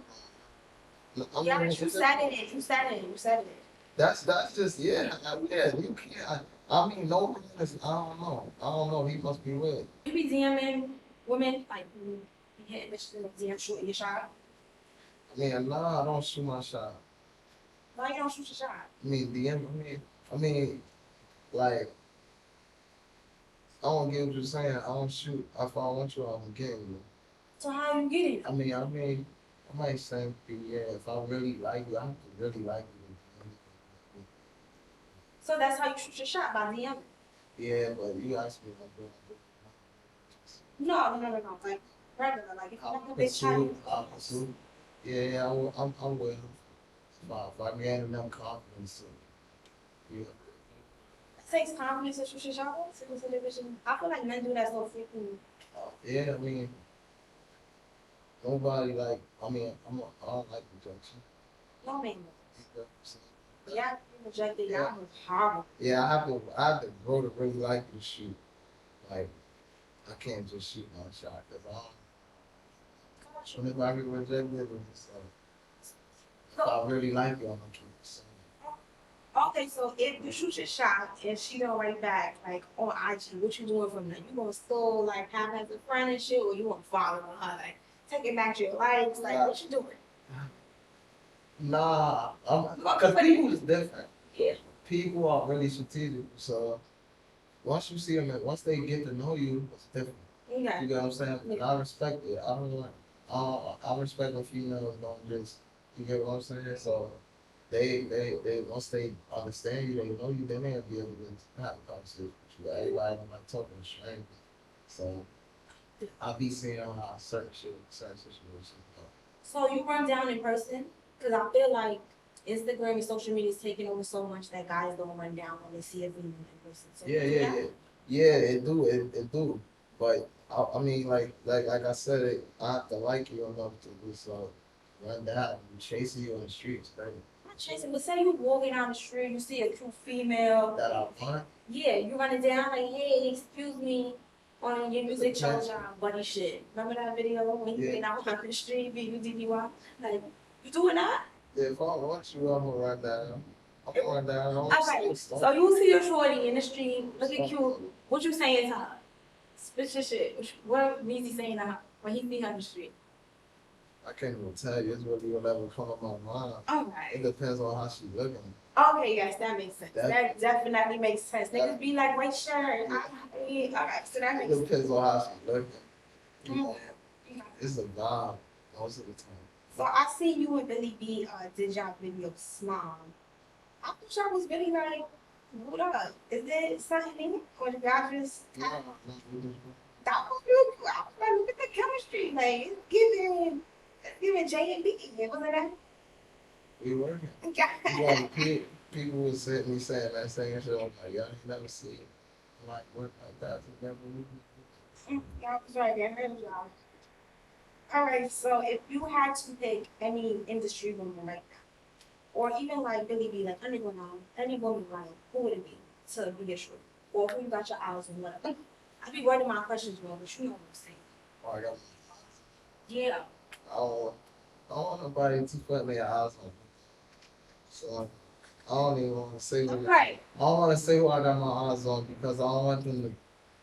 C: I
A: yeah,
C: mean,
A: but you said it. You said it. You said it.
C: that's just yeah. You can't. I mean, no man is. I don't know. I don't know. He must be weird.
A: You be DMing women like you be hitting bitches in the DM shooting your shot.
C: I mean, nah, I don't shoot my shot.
A: Why you don't shoot your shot?
C: I mean, DM. I mean, like, I don't get what you're saying. I don't shoot. If I want you, I'm getting you.
A: So how you get it?
C: I might say, yeah, if I really like you, I have to really like you.
A: So that's how you shoot your shot by DM.
C: Yeah, but you asked me like,
A: No. Like regular, like if you like a bitch, how you?
C: I'll pursue. Yeah, I'm with him. If I gain enough confidence, yeah.
A: It takes confidence to shoot your shot. I feel like men do that so frequently.
C: Yeah, I mean, nobody like, I don't like rejection.
A: No man.
C: You know what I'm saying?
A: Yeah, you rejected.
C: Yeah.
A: Y'all was horrible.
C: Yeah, I have to grow to really like you to shoot. Like, I can't just shoot my shot because whenever I get rejected, it's like, if I really like you, I'm gonna keep it saying.
A: Okay, so if you shoot your shot and she don't write back, like on IG, what you doing from there? You gonna still like have her as a friend and shit, or you gonna follow her, like taking back to your likes, like what you doing?
C: Nah, because people is different.
A: Yeah.
C: People are really strategic. So once you see them, once they get to know you, it's different. You
A: Okay.
C: get what I'm saying? And I respect it. I don't like. I respect when females don't just. You get what I'm saying? So they once they understand you, they know you, then they'll be able to have a conversation with you. Everybody don't like talking to strangers. So I be seeing how certain situations go.
A: So you run down in person? Cause I feel like Instagram and social media is taking over so much that guys don't run down when they see a female in person. So
C: Yeah, it do. But I mean, like I said, I have to like you enough to just run down and chasing you on the streets, right?
A: Not chasing, but say you walking down the street, you see a cute female.
C: That I want.
A: Yeah, you running down like, hey, excuse me, on your music challenge, buddy shit. Remember that video when you went out on the street, BUDDY? Like, you doing that?
C: Yeah, if I want you, I'm gonna run down. I'm gonna run down.
A: Okay, so you see a shorty in the street, looking cute. What you saying to her? Spit your shit. What is he saying to her when he see her in the street?
C: I can't even tell you. It's really whatever come on my mind.
A: Alright.
C: It depends on how she's looking.
A: Okay, yes, that makes sense. That definitely makes sense. Niggas be like, white shirt. Alright, so that makes
C: It
A: sense.
C: depends on how she's looking. You know,
A: Mhm.
C: it's a vibe most of the time.
A: So I see you and Billy B did y'all video Smile. I thought y'all was really like, what up? Is there something or the guy just that was real cool. I was like, look at the chemistry, like it's giving J and B. Wasn't that?
C: We working.
A: Yeah.
C: People was sitting me saying that same shit. I'm like, y'all ain't never see it. I'm like, work like that together.
A: Y'all was right. I heard y'all. All right. So if you had to pick any industry woman right now, or even like Billy B, like underground, any woman, like who would it be to be a short, or who you got your eyes on, whatever. I be writing my questions wrong, but you know what I'm saying.
C: Oh, I got.
A: Yeah.
C: I don't want nobody to put their eyes on me. So I don't even want to say what.
A: Okay.
C: I don't want to say who I got my eyes on because I don't want them to.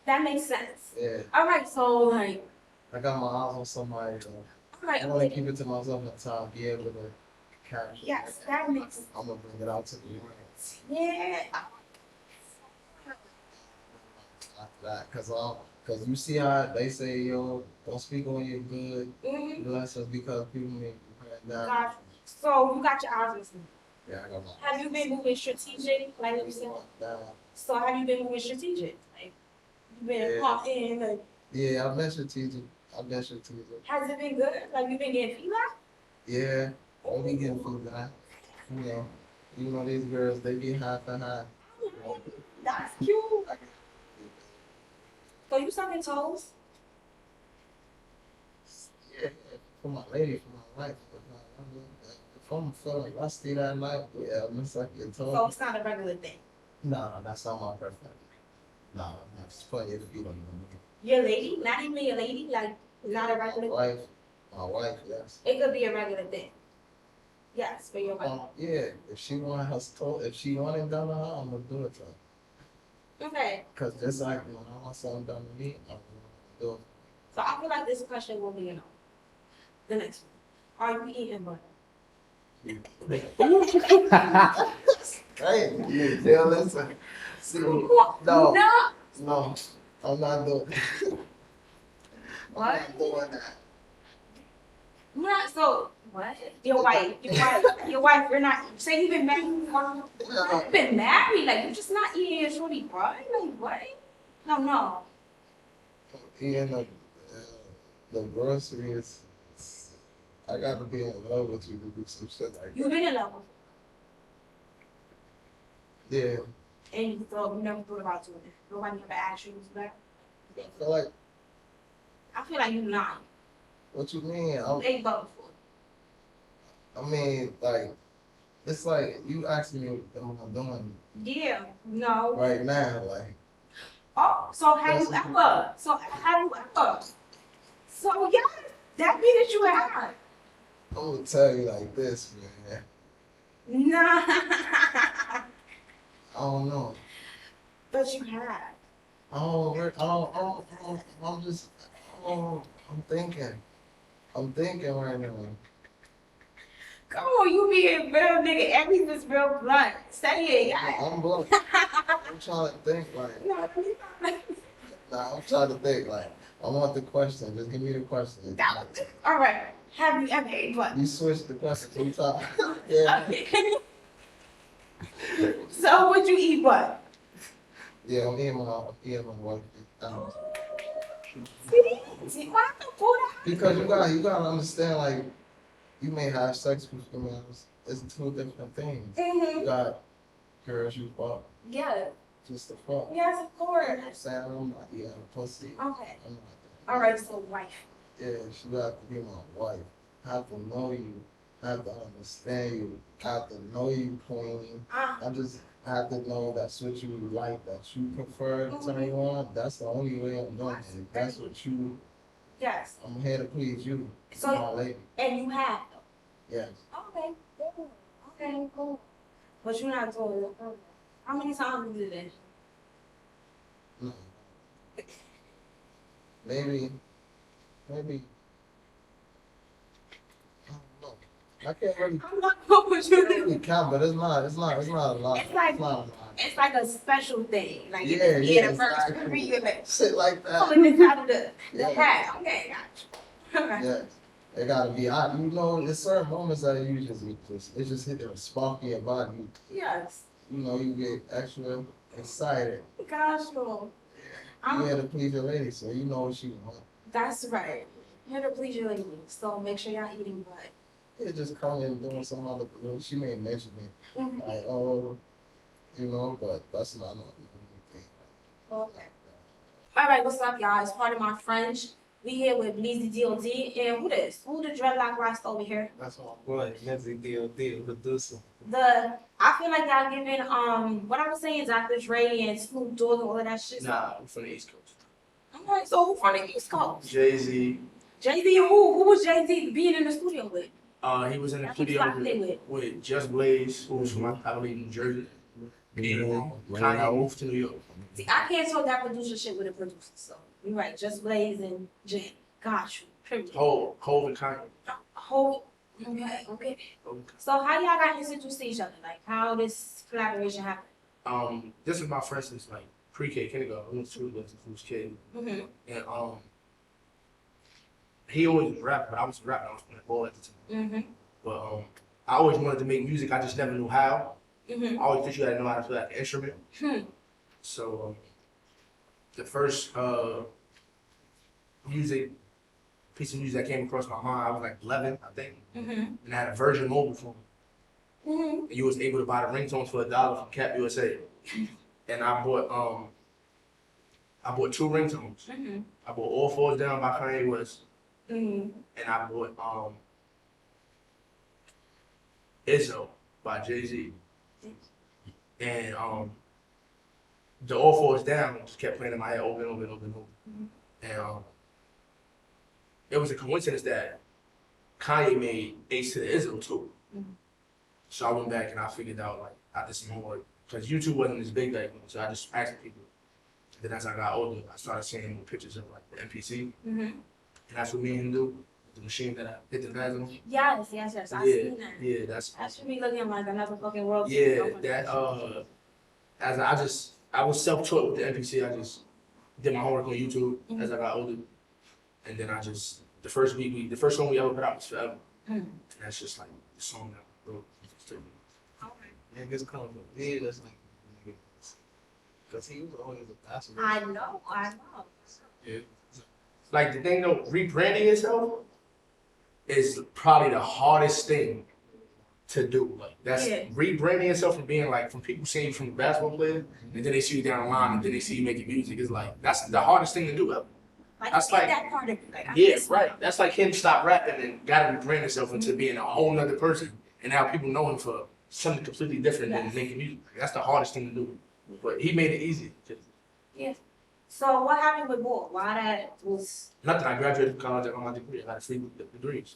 A: That makes sense.
C: Yeah.
A: All right. So like.
C: I got my eyes on somebody.
A: All right.
C: I want to keep it to myself at the time. Be able to capture.
A: Yes, that makes.
C: I'm gonna bring it out to the world.
A: Yeah.
C: Cause you see how they say, yo, don't speak on your good
A: Mm-hmm.
C: blessings because people make you head down.
A: Gotcha. So you got your eyes listening.
C: Yeah, I got my.
A: Have you been moving strategic, like you said? So have you been moving strategic? Like you been
C: Yeah.
A: caught in like
C: Yeah, I've been strategic. I've been strategic.
A: has it been good? Like you been getting feedback?
C: Yeah, I be getting feedback. You know these girls, they be high for high.
A: That's cute. So you sucking toes?
C: Yeah, for my lady, for my wife. If I'm feeling rusty that night, yeah, I'm just like your
A: So
C: toe.
A: it's not a regular thing.
C: No, that's not my preference. No, it's plenty of people.
A: Your lady? Not even your lady? Like not a regular
C: My wife, yes.
A: it could be a regular thing. Yes, for your wife.
C: Yeah, if she want her toe, if she want it done to her, I'm gonna do it to her.
A: Okay.
C: Cause just like when I want something done to me, I'm gonna do it.
A: So I feel like this question will be the next one. Are you eating butter?
C: Hey, yeah, listen. See, no, I'm not doing that.
A: What?
C: I'm not doing that.
A: Not so what? Your wife, you're not say you've been married before. You've been married, like you're just not eating your shorty bride? Like what? No.
C: Eating the groceries, I gotta be in love with you to do some shit like that.
A: You've been in love with
C: Yeah.
A: her. And you never thought about doing it. Nobody ever asked you to do that. I feel like you're not.
C: What you mean?
A: You ate butter before.
C: I mean, like, it's like you asking me what I'm doing
A: Yeah. No.
C: right now, like.
A: Oh, so have you ever? So yeah, that means that you have.
C: I'm gonna tell you like this, man.
A: Nah.
C: I don't know.
A: But you have.
C: I'm thinking right now.
A: Come on, you being real nigga. Everything's real blunt. Say it, yeah.
C: I'm blunt. I'm trying to think like.
A: No,
C: Nah, I'm trying to think like. I want the question. Just give me the question.
A: all right. Have you ever ate butt?
C: You switched the question 2 times. Yeah.
A: So would you eat butt?
C: Yeah, I'm eating my wife.
A: See, why the food?
C: Because you gotta understand, like, you may have sex with females. It's 2 different things.
A: Mm-hmm.
C: You got girls you fuck
A: Yeah.
C: just to fuck.
A: Yes, of course.
C: You know what I'm saying? I'm not eating pussy.
A: Okay.
C: I'm not that.
A: All right, so wife.
C: Yeah, she got to be my wife. Have to know you. Have to understand you. Have to know you clean. I just have to know that's what you like, that you prefer to turn you on. That's the only way I'm doing it. That's what you.
A: Yes.
C: I'm here to please you.
A: So,
C: my lady.
A: and you have though.
C: Yes.
A: Okay. Cool. Okay, cool. But you're not doing it. How many times you did it?
C: No. Maybe. I don't know. I can't really.
A: I'm not going with you.
C: Really count, but it's not a lot.
A: It's like-
C: it's not a lot.
A: It's like a special thing. Like
C: Yeah,
A: it's
C: yeah,
A: the first
C: exactly.
A: period. Like,
C: Shit like that.
A: pulling it out of the
C: Yeah.
A: hat. Okay, gotcha. Okay.
C: Yes. It gotta be hot. You know, there's certain moments that you just it just hit the spark in your body.
A: Yes.
C: You know, you get extra excited.
A: Gosh, no.
C: You here to please your lady, so you know what she want.
A: That's right. Here to please your lady. So make sure y'all eating butt.
C: It just come in doing some other. She may mention it,
A: Mm-hmm.
C: like, oh, you know, but that's not anything.
A: Okay. All right, what's up, y'all? It's part of my French. We here with BleezyDod, and who this? Who the dreadlock rasta over here?
B: That's my boy, BleezyDod, producer.
A: I feel like y'all giving what I was saying, Dr. Dre and Snoop Dogg and all of that shit.
B: Nah, I'm from the East Coast.
A: Alright, so who from the East Coast?
B: Jay-Z.
A: Jay-Z and who? Who was Jay-Z being in the studio with?
B: He was in the
A: That's who
B: studio
A: Flock Lit with.
B: with Just Blaze, who was from, I believe, New Jersey. And Kanye moved to New York.
A: See, I can't talk that producer shit with a producer, so you're right. Just Blaze and Jay. Got you. Period.
B: Hov and Kanye.
A: Okay. So how y'all got introduced to each other? Like how this collaboration happened?
B: This is my friend since like
D: pre-K, kindergarten. We went to the first kid,
A: Mm-hmm.
D: and he always was rapping, but I was rapping. I was playing ball at the time.
A: Mm-hmm.
D: But I always wanted to make music. I just never knew how.
A: Mm-hmm.
D: I always thought you had to know how to play like an instrument.
A: Hmm.
D: So the first piece of music that came across my mind, I was like 11, I think,
A: Mm-hmm.
D: and I had a Virgin mobile phone.
A: Mm-hmm.
D: And you was able to buy the ringtones for $1 from Cap USA. And I bought 2 ringtones.
A: Mm-hmm.
D: I bought All Falls Down by Kanye West,
A: Mm-hmm.
D: and I bought Izzo by Jay-Z. And the All Falls Down just kept playing in my head over and over and over and over. And it was a coincidence that Kanye made Ace to the Izzo too.
A: Mhm.
D: So I went back and I figured out like I did some homework because YouTube wasn't as big back then. So I just asked people. Then as I got older, I started seeing pictures of like the MPC,
A: Mm-hmm.
D: and that's what me and him do. The machine that I hit the pads on.
A: Yes. I seen that.
D: Yeah, that's
A: That should be looking like another fucking world.
D: yeah. That as I was self-taught with the MPC. I just did my homework on YouTube as I got older, and then the first song we ever put out was Forever.
A: Mm.
D: And that's just like the song that I wrote.
B: Niggas come from me, that's like, because he was always a basketball.
A: I know.
D: Yeah. Like the thing though, rebranding yourself is probably the hardest thing to do. Like that's
A: Yeah.
D: rebranding yourself from being like from people seeing you from a basketball player, and then they see you down the line, and then they see you making music. It's like that's the hardest thing to do ever.
A: Like,
D: That's
A: get
D: like-
A: that part of it. Like, I
D: Yeah,
A: miss
D: right. That's like him stop rapping and gotta rebrand himself into being a whole nother person, and now people know him for something completely different than
A: Yes.
D: making music. That's the hardest thing to do. But he made it easy.
A: Yes. So what happened with Bull? Why that was?
D: Nothing. I graduated from college. I got my degree. I got 3 degrees.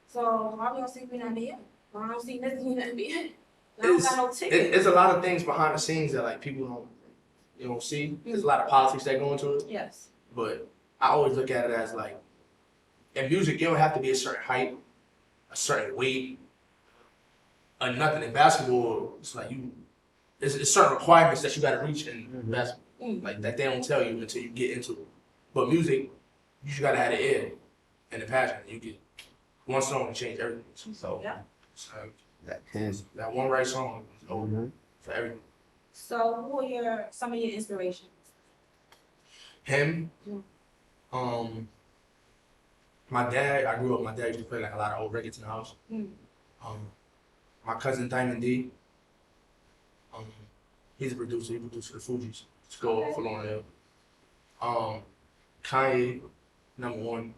A: So why we don't see me not be here? Why I don't see nothing not be here? I don't got no ticket.
D: It's a lot of things behind the scenes that like people don't see. There's a lot of politics that go into it.
A: Yes.
D: But I always look at it as like in music, you don't have to be a certain height, a certain weight, or nothing. In basketball, it's like it's certain requirements that you got to reach in basketball. Like that they don't tell you until you get into it. But music, you just gotta have the ear and the passion. You get one song and change everything. So,
A: Yeah.
D: so
C: That
D: that one right song is over for everything.
A: So who are some of your inspirations?
D: Him,
A: Mm.
D: my dad. I grew up. My dad used to play like a lot of old records in the house.
A: Mm.
D: My cousin Diamond D. He's a producer. He produced the Fugees. Score for Lauryn Hill. Kanye, #1.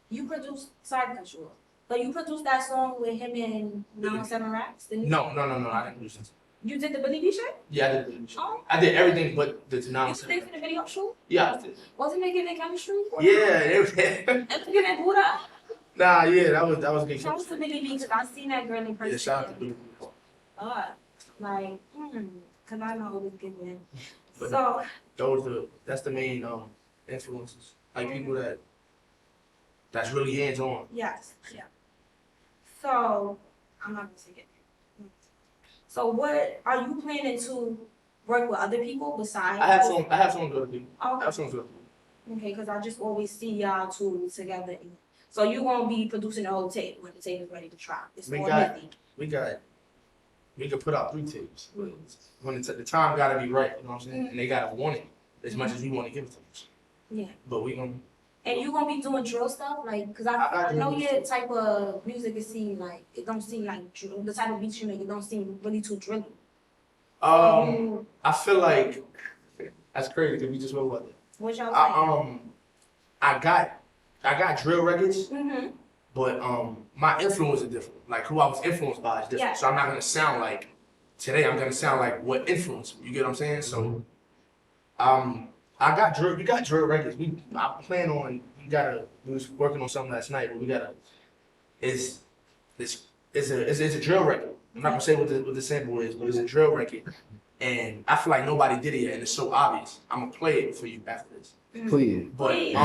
A: You produced Cyberculture, but you produced that song with him and 907 Raps. Didn't you?
D: No. I didn't produce this.
A: You did the Billy B shit?
D: Yeah, I did.
A: Oh.
D: I did everything but the
A: You
D: nonsense.
A: stayed for the video shoot?
D: Yeah, I did.
A: Wasn't it giving chemistry?
D: Yeah, it was.
A: And giving Buddha?
D: Nah, yeah, that was a good
A: Shout out to Billy B because I seen that girl in person.
D: Yeah, shout out to Billy.
A: Like, because I know it was giving.
D: But
A: So,
D: that's the main influences. Like people that's really hands on.
A: yes, yeah. So, I'm not gonna say it. So, what are you planning to work with other people besides?
D: I have some good people. I
A: Okay.
D: have some good people.
A: Okay, because I just always see y'all two together. So you gonna be producing the whole tape when the tape is ready to drop. It's
D: We
A: more
D: got-
A: busy.
D: We could put out 3 tapes. But when the time gotta be right, you know what I'm saying? And they gotta want it as much as we want to give it to them.
A: Yeah.
D: But we gonna
A: And you gonna be doing drill stuff, like, because I
D: I
A: know
D: do.
A: your type of music is seem like it don't seem like drill. The type of beats you make, it don't seem really too drilly.
D: I feel like that's crazy because we just went about that.
A: What y'all saying?
D: I got drill records,
A: Mm-hmm.
D: but my influence is different. Like who I was influenced by is different.
A: Yeah.
D: So I'm not gonna sound like today. I'm gonna sound like what influenced me. You get what I'm saying? So, I got drill. We got drill records. I plan on. We was working on something last night. But we gotta. It's a drill record. I'm not gonna say what the sample is, but it's a drill record. And I feel like nobody did it yet, and it's so obvious. I'm gonna play it for you after this.
C: Please.
D: But
A: Please.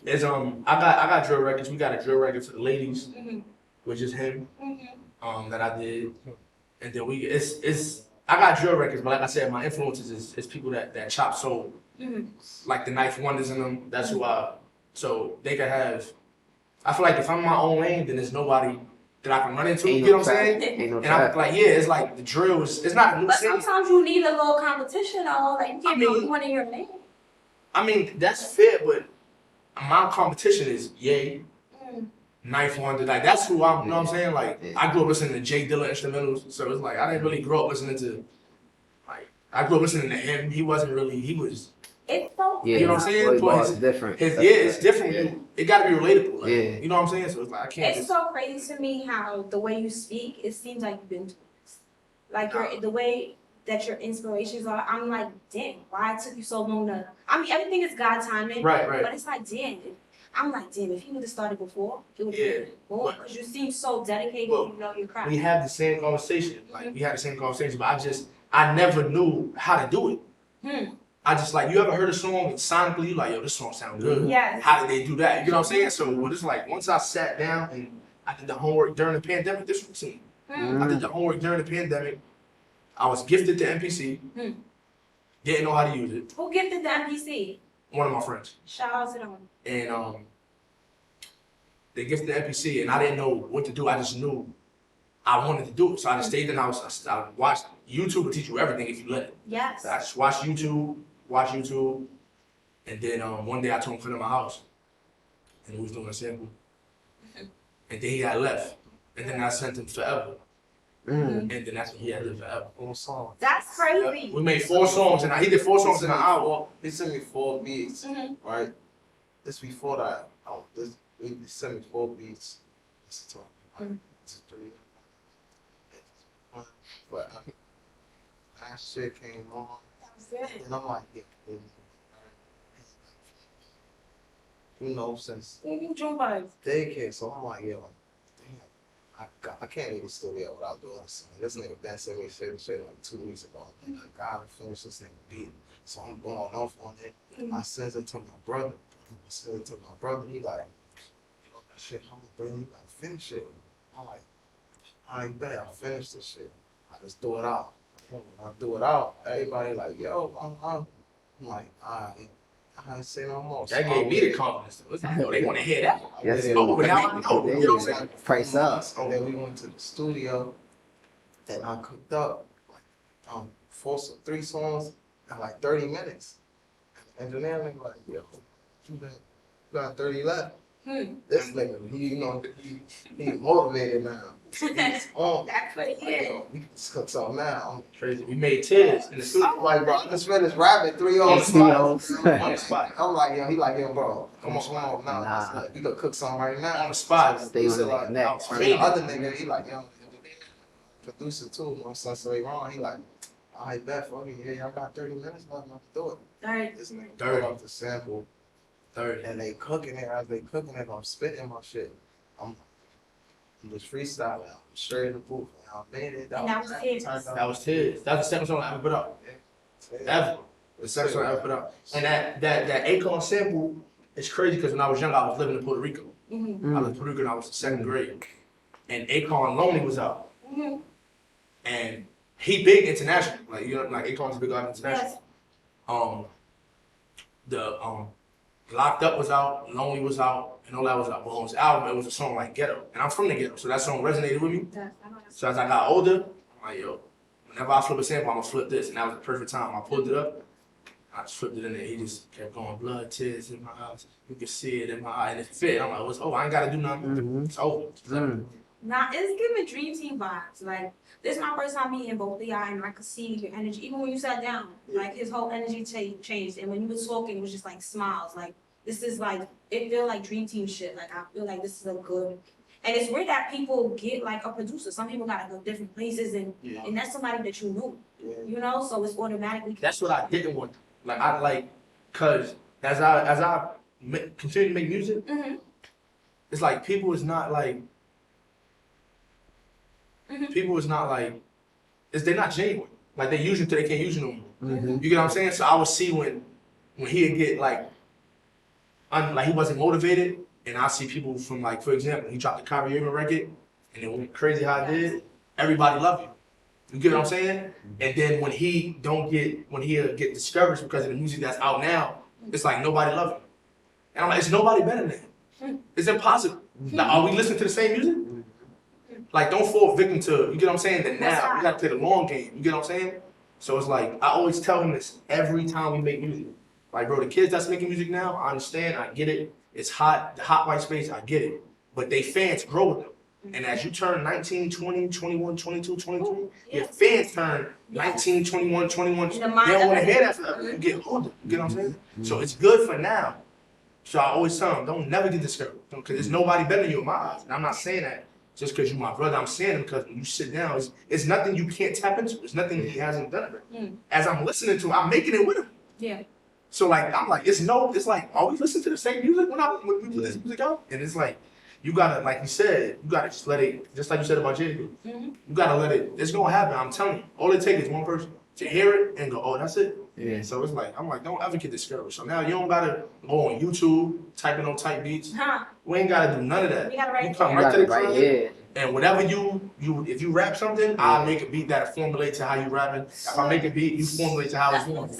D: it's I got drill records. We got a drill record for the ladies,
A: Mm-hmm.
D: which is him.
A: Mm-hmm.
D: That I did, and then I I got drill records, but like I said, my influences is people that chop soul, like the Knife Wonders in them. That's who so they could have. I feel like if I'm in my own lane, then there's nobody that I can run into. You know what I'm saying?
E: Ain't no
D: And I'm like, yeah, it's like the drill is. It's not a new
A: But
D: thing.
A: sometimes you need a little competition, though. Like you can't be one in your lane.
D: I mean, that's fair, but my competition is Ye, Knife Wonder. Like that's who I'm. You know what I'm saying? Like I grew up listening to Jay Dilla instrumentals, so it's like I didn't really grow up listening to. Like I grew up listening to him. He wasn't really. He was.
A: It's so.
E: Yeah,
D: You know what I'm saying?
E: Boy,
D: But
E: it's different.
D: it's different.
E: Yeah.
D: It got to be relatable. Like,
E: Yeah.
D: You know what I'm saying? So it's like I can't.
A: It's
D: Just,
A: so crazy to me how the way you speak, it seems like you've been doing this. Like the way that your inspirations are, I'm like, damn, why it took you so long to? I mean, everything is God timing,
D: right.
A: but it's like, damn. I'm like, damn, if he would have started before, it would have
D: Yeah.
A: been more. Because you seem so dedicated,
D: Well,
A: you know your craft.
D: We have the same conversation. Like we had the same conversation, but I never knew how to do it. I just like, you ever heard a song and sonically you like, yo, this song sounds good.
A: Yes.
D: How did they do that? You know what I'm saying? So it's like once I sat down and I did the homework during the pandemic, this was me. I did the homework during the pandemic. I was gifted to MPC. Didn't know how to use it.
A: Who gifted the MPC?
D: One of my friends.
A: Shout out to them.
D: And they gifted the MPC and I didn't know what to do. I just knew I wanted to do it. So I just stayed in the house. I watched YouTube will teach you everything if you let it.
A: Yes.
D: So I just watched YouTube, and then one day I told him to come to my house, and he was doing a sample, and then he had left, and then I sent him Forever, and then that's when he had lived Forever.
B: 4 songs.
A: That's crazy.
D: We made 4 songs, and he did 4 songs in an hour.
B: He sent me 4 beats, right? This before that. He sent me 4 beats. It's a talk. It's a 3. But that shit came on, and I'm like, yeah, you know, since
A: June vibes.
B: daycare, so I'm like, yo, damn, I can't leave the studio without doing this. This nigga been sent me shit like 2 weeks ago. I'm like, I gotta finish this nigga beat. So I'm going off on it. I sent it to my brother. He like, yo, that shit, I'm bro, you gotta finish it. I'm like, I ain't bet, I'll finish this shit. I just do it out. When I do it out, everybody like, yo, I'm like, I ain't say no more.
D: That gave me the confidence. They want to hear that.
E: Yes,
D: Oh, but now I know. You know what I'm saying?
E: Price up.
B: And then we went to the studio, and I cooked up like 3 songs in like 30 minutes. And the engineer nigga like, yo, you got 30 left. This nigga, he motivated now. He's on.
A: That's what it is.
B: Yo, we can just cook something now.
D: Crazy. We made tears in the studio.
B: I'm like, bro, I just finished rapping 3
E: On
B: on
E: the
B: the
E: spot.
B: spot. I'm like, yo, he like, yo, bro, come on, nah. We could cook something right now.
D: On the spot.
E: Stay on the neck.
B: And the other nigga, he like, yo, producer too, my son Ray Ron, he like, I bet, fuck it, yeah, y'all got 30 minutes left, not to do it.
A: Alright.
B: This nigga
D: 30.
B: pull up the sample,
D: 30.
B: and they cooking it, as they cooking it, I'm spitting my shit. I'm just freestyling, I'm straight in the booth, and I made it.
A: And that was tears.
D: That was tears. That's the 2nd song I ever put out. Ever. The 2nd song I ever put out. And that Akon sample is crazy because when I was young, I was living in Puerto Rico. I lived in Puerto Rico and I was in 2nd grade. And Akon Lonely was out. And he big international. Like, you know, like Akon's big out international.
A: Yes.
D: The Locked Up was out, Lonely was out, and all that was out. But on his album, it was a song like Ghetto. And I'm from the ghetto, so that song resonated with me. So as I got older, I'm like, yo, whenever I flip a sample, I'm gonna flip this. And that was the perfect time. I pulled it up, I just flipped it in there. He just kept going, blood, tears in my eyes. You can see it in my eye, and it fit. I'm like, I ain't gotta do nothing. It's over.
A: Now it's giving Dream Team vibes. Like this is my first time meeting both of y'all, and I could see your energy. Even when you sat down, like his whole energy changed. And when you were talking, it was just like smiles. Like this is like it feel like Dream Team shit. Like I feel like this is a good. And it's weird that people get like a producer. Some people gotta go different places, and that's somebody that you knew. You know, so it's automatically.
D: That's what I didn't want. Like cause as I continue to make music, it's like people is not like. People is not like, they're not genuine. Like they use you till they can't use you no more. You get what I'm saying? So I would see when he'd get like he wasn't motivated, and I see people from like, for example, he dropped the Kyrie Irving record, and it went crazy how it did. Everybody loved you. You get what I'm saying? And then when he get discouraged because of the music that's out now, it's like nobody loves him. And I'm like, it's nobody better than him. It's impossible. Like, are we listening to the same music? Like, don't fall victim to, you get what I'm saying? The now, you gotta play the long game. You get what I'm saying? So it's like, I always tell him this every time we make music. Like, bro, the kids that's making music now, I understand, I get it. It's hot, the hot white space, I get it. But they fans grow with them. And as you turn 19, 20, 21, 22, 23, your fans turn 19, 21, 21. They don't want to hear that forever. You get older. You get what I'm saying? So it's good for now. So I always tell them, don't never get discouraged. Because there's nobody better than you in my eyes. And I'm not saying that just because you're my brother. I'm saying it because when you sit down, it's nothing you can't tap into. It's nothing he hasn't done. As I'm listening to him, I'm making it with him.
A: Yeah.
D: So like, I'm like, it's like, always listen to the same music when we put this music out? And it's like, you gotta, like you said, you gotta just let it, just like you said about Jay. You gotta let it, it's gonna happen, I'm telling you. All it takes is one person to hear it and go, oh, that's it. Yeah. So it's like, I'm like, don't ever get discouraged. So now you don't gotta go on YouTube, type in on type beats. We ain't gotta do none of that. You come right to the crib. And whatever if you rap something, I'll make a beat that formulate to how you rapping. If I make a beat, you formulate to how it's going.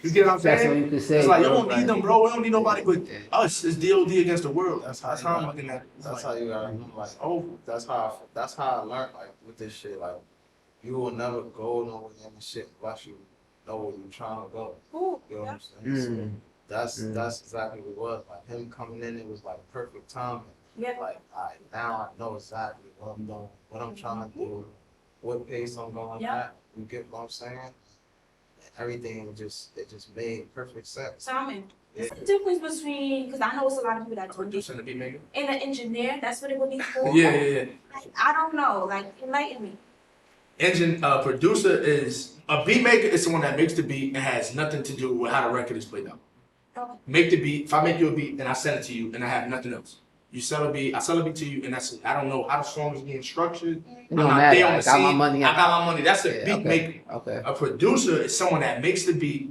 D: You get what I'm saying?
E: That's what you can say.
D: It's like, you don't need them, bro. We don't need nobody but us. It's DOD against the world. That's how I'm looking at it.
B: That's how you gotta know, like, oh, that's how I learned, like, with this shit, like, you will never go nowhere in this shit unless you know where you're trying to go. You know what I'm saying? So that's exactly what it was. Like, him coming in, it was like perfect timing.
A: Yeah.
B: Like, now I know exactly what I'm doing, what I'm trying to do, what pace I'm going at. You get what I'm saying? Everything it just made perfect sense.
A: Simon, what's the difference between, because I know it's a lot of people that do
D: Producing the beat maker.
A: and an engineer, that's what it would be for?
D: Yeah.
A: Like, I don't know, like, enlighten me.
D: Producer is, a beat maker is someone that makes the beat and has nothing to do with how the record is played out.
A: Okay.
D: Make the beat, if I make you a beat and I send it to you and I have nothing else. You sell a beat, I sell a beat to you, and that's it. I don't know how the song is getting structured.
E: It don't matter. I got my money.
D: I got my money. That's a beat maker.
E: Okay.
D: A producer is someone that makes the beat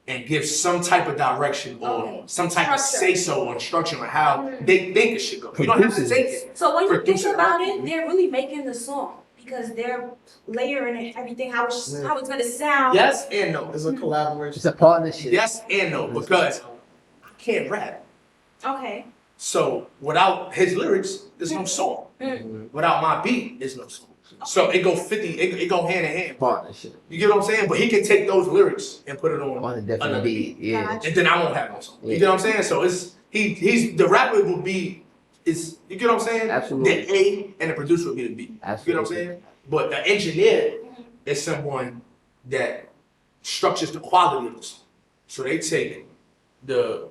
D: and gives some type of direction or some type of say-so or instruction on how they think it should go. You don't have to take it.
A: So when you think about it, they're really making the song because they're layering everything how it's gonna sound.
D: Yes and no.
B: It's a collaboration.
E: It's a partnership.
D: Yes and no, because I can't rap.
A: Okay.
D: So without his lyrics, there's no song. Without my beat, there's no song. So it go 50, it go hand in hand.
E: Partnership.
D: You get what I'm saying? But he can take those lyrics and put it on
E: a different beat. Yeah.
D: And then I won't have no song. You get what I'm saying? So he's the rapper will be you get what I'm saying?
E: Absolutely.
D: The A and the producer will be the B.
E: Absolutely.
D: You get what I'm saying? But the engineer is someone that structures the quality of the song. So they take the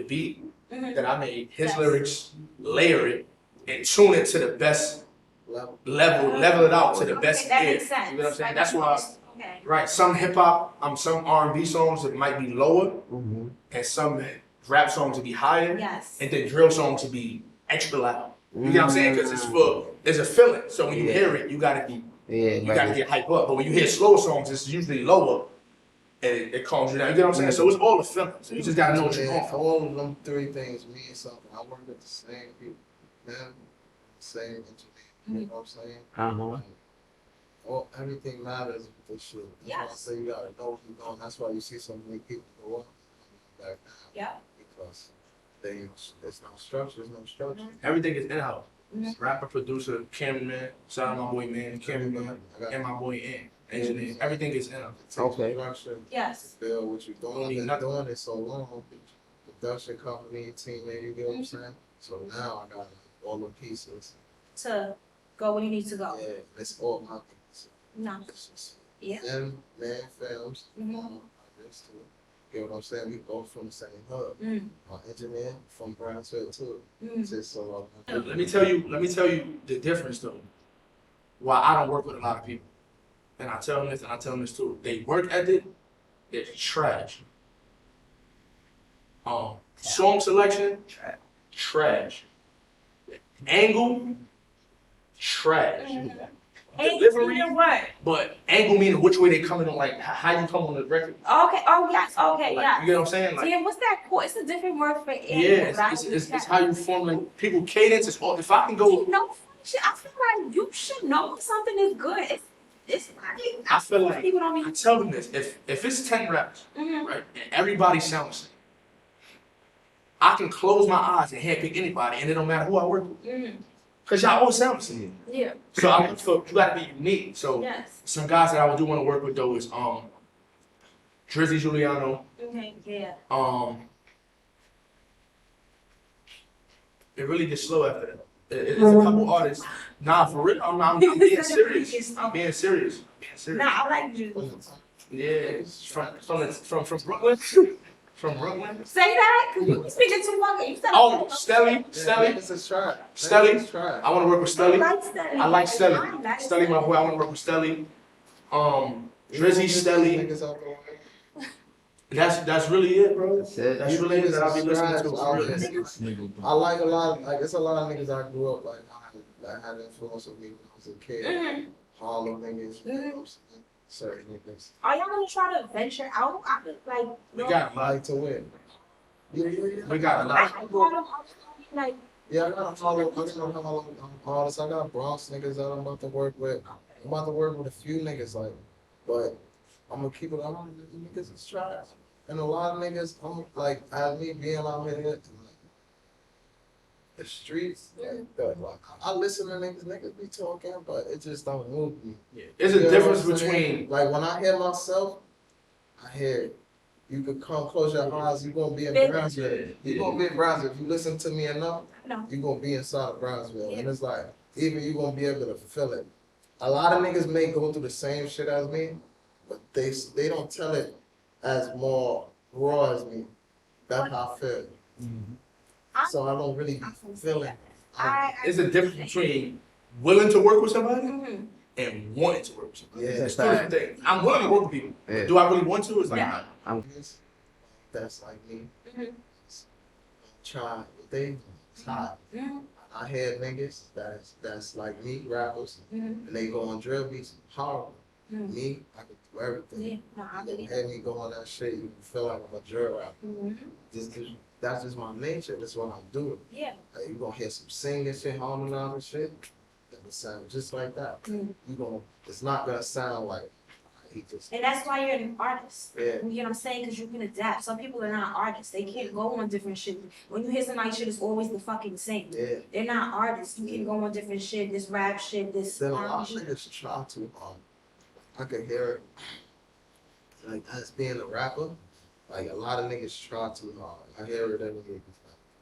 D: beat that I made, his lyrics, layer it, and tune it to the best level it out to the best
A: that
D: ear.
A: makes sense.
D: You know what I'm saying? That's why, right, some hip hop, some R&B songs that might be lower, and some rap songs to be higher, and then drill songs to be extra loud. You get what I'm saying? Because it's a feeling. So when you hear it, you gotta get hyped up. But when you hear slow songs, it's usually lower. And it calms you down. You get what I'm saying? So it's all a feeling. So you just gotta know what you're going for.
B: All of them three things mean something. I work with the same people, man, same engineer. You know what I'm saying? Everything matters with this shit. That's why I say you gotta know what you're doing. That's why you see so many people go up back now. Because there's no structure. There's no structure.
D: Everything is in-house. Rapper, producer, cameraman, shout out my boy man, cameraman, and my boy engineer. Everything is in-house.
E: Okay.
A: Yes.
B: Build what you're doing. I've been doing it so long. Production company, teammate, you get what I'm saying? So now I got all the pieces
A: To go where you need to go.
B: Yeah, it's all my pieces.
A: No. Yeah.
B: And man films. Get what I'm saying? We both from the same hub. My engineer from Brownsville too. Just so
D: Let me tell you the difference though. Why I don't work with a lot of people. And I tell them this and I tell them this too. They work ethic is trash. Song selection, trash. Angle, trash. Delivery, but angle meaning which way they coming on, like how you come on the record.
A: Okay. Oh yes. Okay.
D: Like,
A: Yeah.
D: you get what I'm saying? Like,
A: Damn, what's that called? It's a different word for angle.
D: yeah, it's how you formulate people cadence. Is all. If I can go.
A: You know, I feel like you should know when something is good. It's
D: I feel like
A: people don't
D: I
A: even.
D: tell them this: if it's 10 reps,
A: Mhm.
D: right, and everybody sounds the same, I can close my eyes and handpick anybody, and it don't matter who I work with,
A: Mhm.
D: cause y'all all sound the same.
A: Yeah.
D: So I look for you gotta be unique. So
A: Yes.
D: some guys that I do want to work with though is Drizzy Giuliano.
A: Okay. Yeah.
D: It really gets slow after that. It's a couple artists. Nah, for real. I'm being serious. I'm being serious.
A: Nah, I like you.
D: Yeah, from Brooklyn. From Brooklyn.
A: Say that, cause you be speaking too long. You said
D: Oh, Stelly.
C: Niggas is try.
D: Stelly.
C: Niggas is try.
D: I want to work with
A: I
D: Stelly.
A: like Stelly.
D: I like Stelly.
A: I like
D: Stelly, my boy. I want to work with Stelly. Drizzy, Stelly.
C: Niggas out the way.
D: That's really it, bro.
E: That's it.
D: That's really it that I'll be listening to.
C: Trash out here. I like a lot, like, it's a lot of niggas I grew up, like, that had influence on me when I was a kid.
A: Mhm.
C: Harlem niggas, you know what I'm saying? Certain niggas.
A: Are y'all gonna try to venture out? I feel like
D: We got a lot.
C: Like to win. Yeah.
D: We got a
A: I
D: lot.
A: like Harlem. Like
C: Yeah, I got a Harlem artists. I got Bronx niggas that I'm about to work with. I'm about to work with a few niggas, like, but I'm gonna keep it on. Niggas is trash. And a lot of niggas, I'm like, as me being out here, like, the streets, like, I listen to niggas be talking, but it just don't move me.
D: Yeah. There's
C: You
D: a
C: know
D: difference
C: what I'm saying?
D: between
C: Like, when I hear myself, I hear, you could come close your eyes, you gonna be in
A: Big-
C: Brownsville. You gonna be in Brownsville. If you listen to me enough,
A: no.
C: you gonna be inside of Brownsville. And it's like, even you gonna be able to feel it. A lot of niggas may go through the same shit as me, but they don't tell it as more raw as me. That's how I feel. So I don't really be feeling.
D: there's a difference between willing to work with somebody
A: Mhm.
D: and wanting to work with somebody.
C: Yeah.
D: That's the thing. I'm willing to work with people.
E: Yeah.
D: Do I really want to? It's like
A: Yeah.
C: That's like me.
A: Mhm.
C: Try they hot.
A: Mhm.
C: I hear niggas that's like me, rappers,
A: Mhm.
C: and they go on drill beats, horrible.
A: Mhm.
C: Me, I can do everything.
A: Yeah. No, I
C: You
A: believe
C: hear me go on that shit, you can feel like I'm a drill rapper.
A: Mhm.
C: That's just my nature, that's what I'm doing.
A: Yeah.
C: Like, you gonna hear some singing shit, harmonizing and shit, it'll sound just like that.
A: Mhm.
C: It's not gonna sound like he just,
A: And that's why you're an artist.
C: yeah.
A: You know what I'm saying? Because you can adapt. Some people are not artists. They can't go on different shit. When you hear somebody's shit, it's always the fucking same.
C: Yeah.
A: They're not artists. You can go on different shit. This rap shit. This
C: Then a lot
A: R&B
C: of
A: shit.
C: niggas try too hard. I could hear it, like, as being a rapper, like, a lot of niggas try too hard. I hear it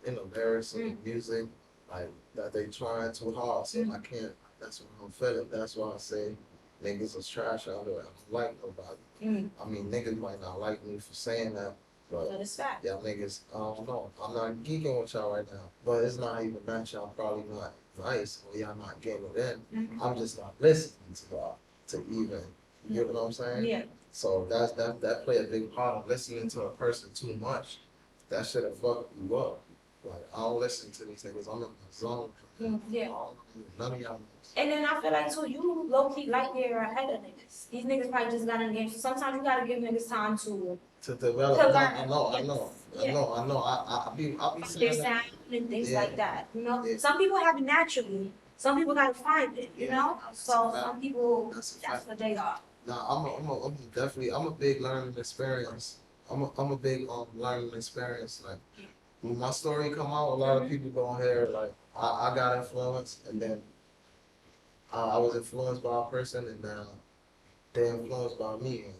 C: in the lyrics and the music, like, that they trying too hard, so I can't, that's what I'm feeling. That's why I say niggas is trash out there. I don't like nobody.
A: Mm.
C: I mean, niggas might not like me for saying that, but
A: But it's fact.
C: y'all niggas, I don't know. I'm not geeking with y'all right now, but it's not even that y'all probably not nice or y'all not getting it in.
A: Mhm.
C: I'm just not listening to y'all to even, you know what I'm saying?
A: Yeah.
C: So that play a big part of listening to a person too much. That shit'll fuck you up. Like, I don't listen to these niggas. I'm in my zone.
A: Yeah.
C: None of y'all.
A: And then I feel like too, you low key like you're ahead of niggas. These niggas probably just got in the game. So sometimes you gotta give niggas time to
C: To develop.
A: To
C: I
A: learn.
C: know.
A: Yeah.
C: I be
A: their
C: saying that.
A: sound and things
C: Yeah.
A: like that. You know,
C: Yeah.
A: some people have it naturally. Some people gotta find it. You
C: Yeah.
A: know, so some people
C: That's a
A: that's
C: fact.
A: what they are.
C: Nah, I'm definitely, I'm a big learning experience. I'm a big learning experience. Like, when my story come out, a lot of people gonna hear, like, I got influenced, and then I was influenced by a person, and now they're influenced by me, and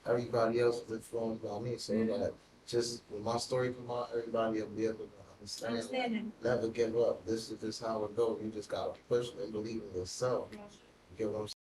C: everybody else is influenced by me. So, like, just when my story come out, everybody will be able to understand.
A: Understanding.
C: Never give up. This is just how it goes. You just gotta push and believe in yourself. You get what I'm saying?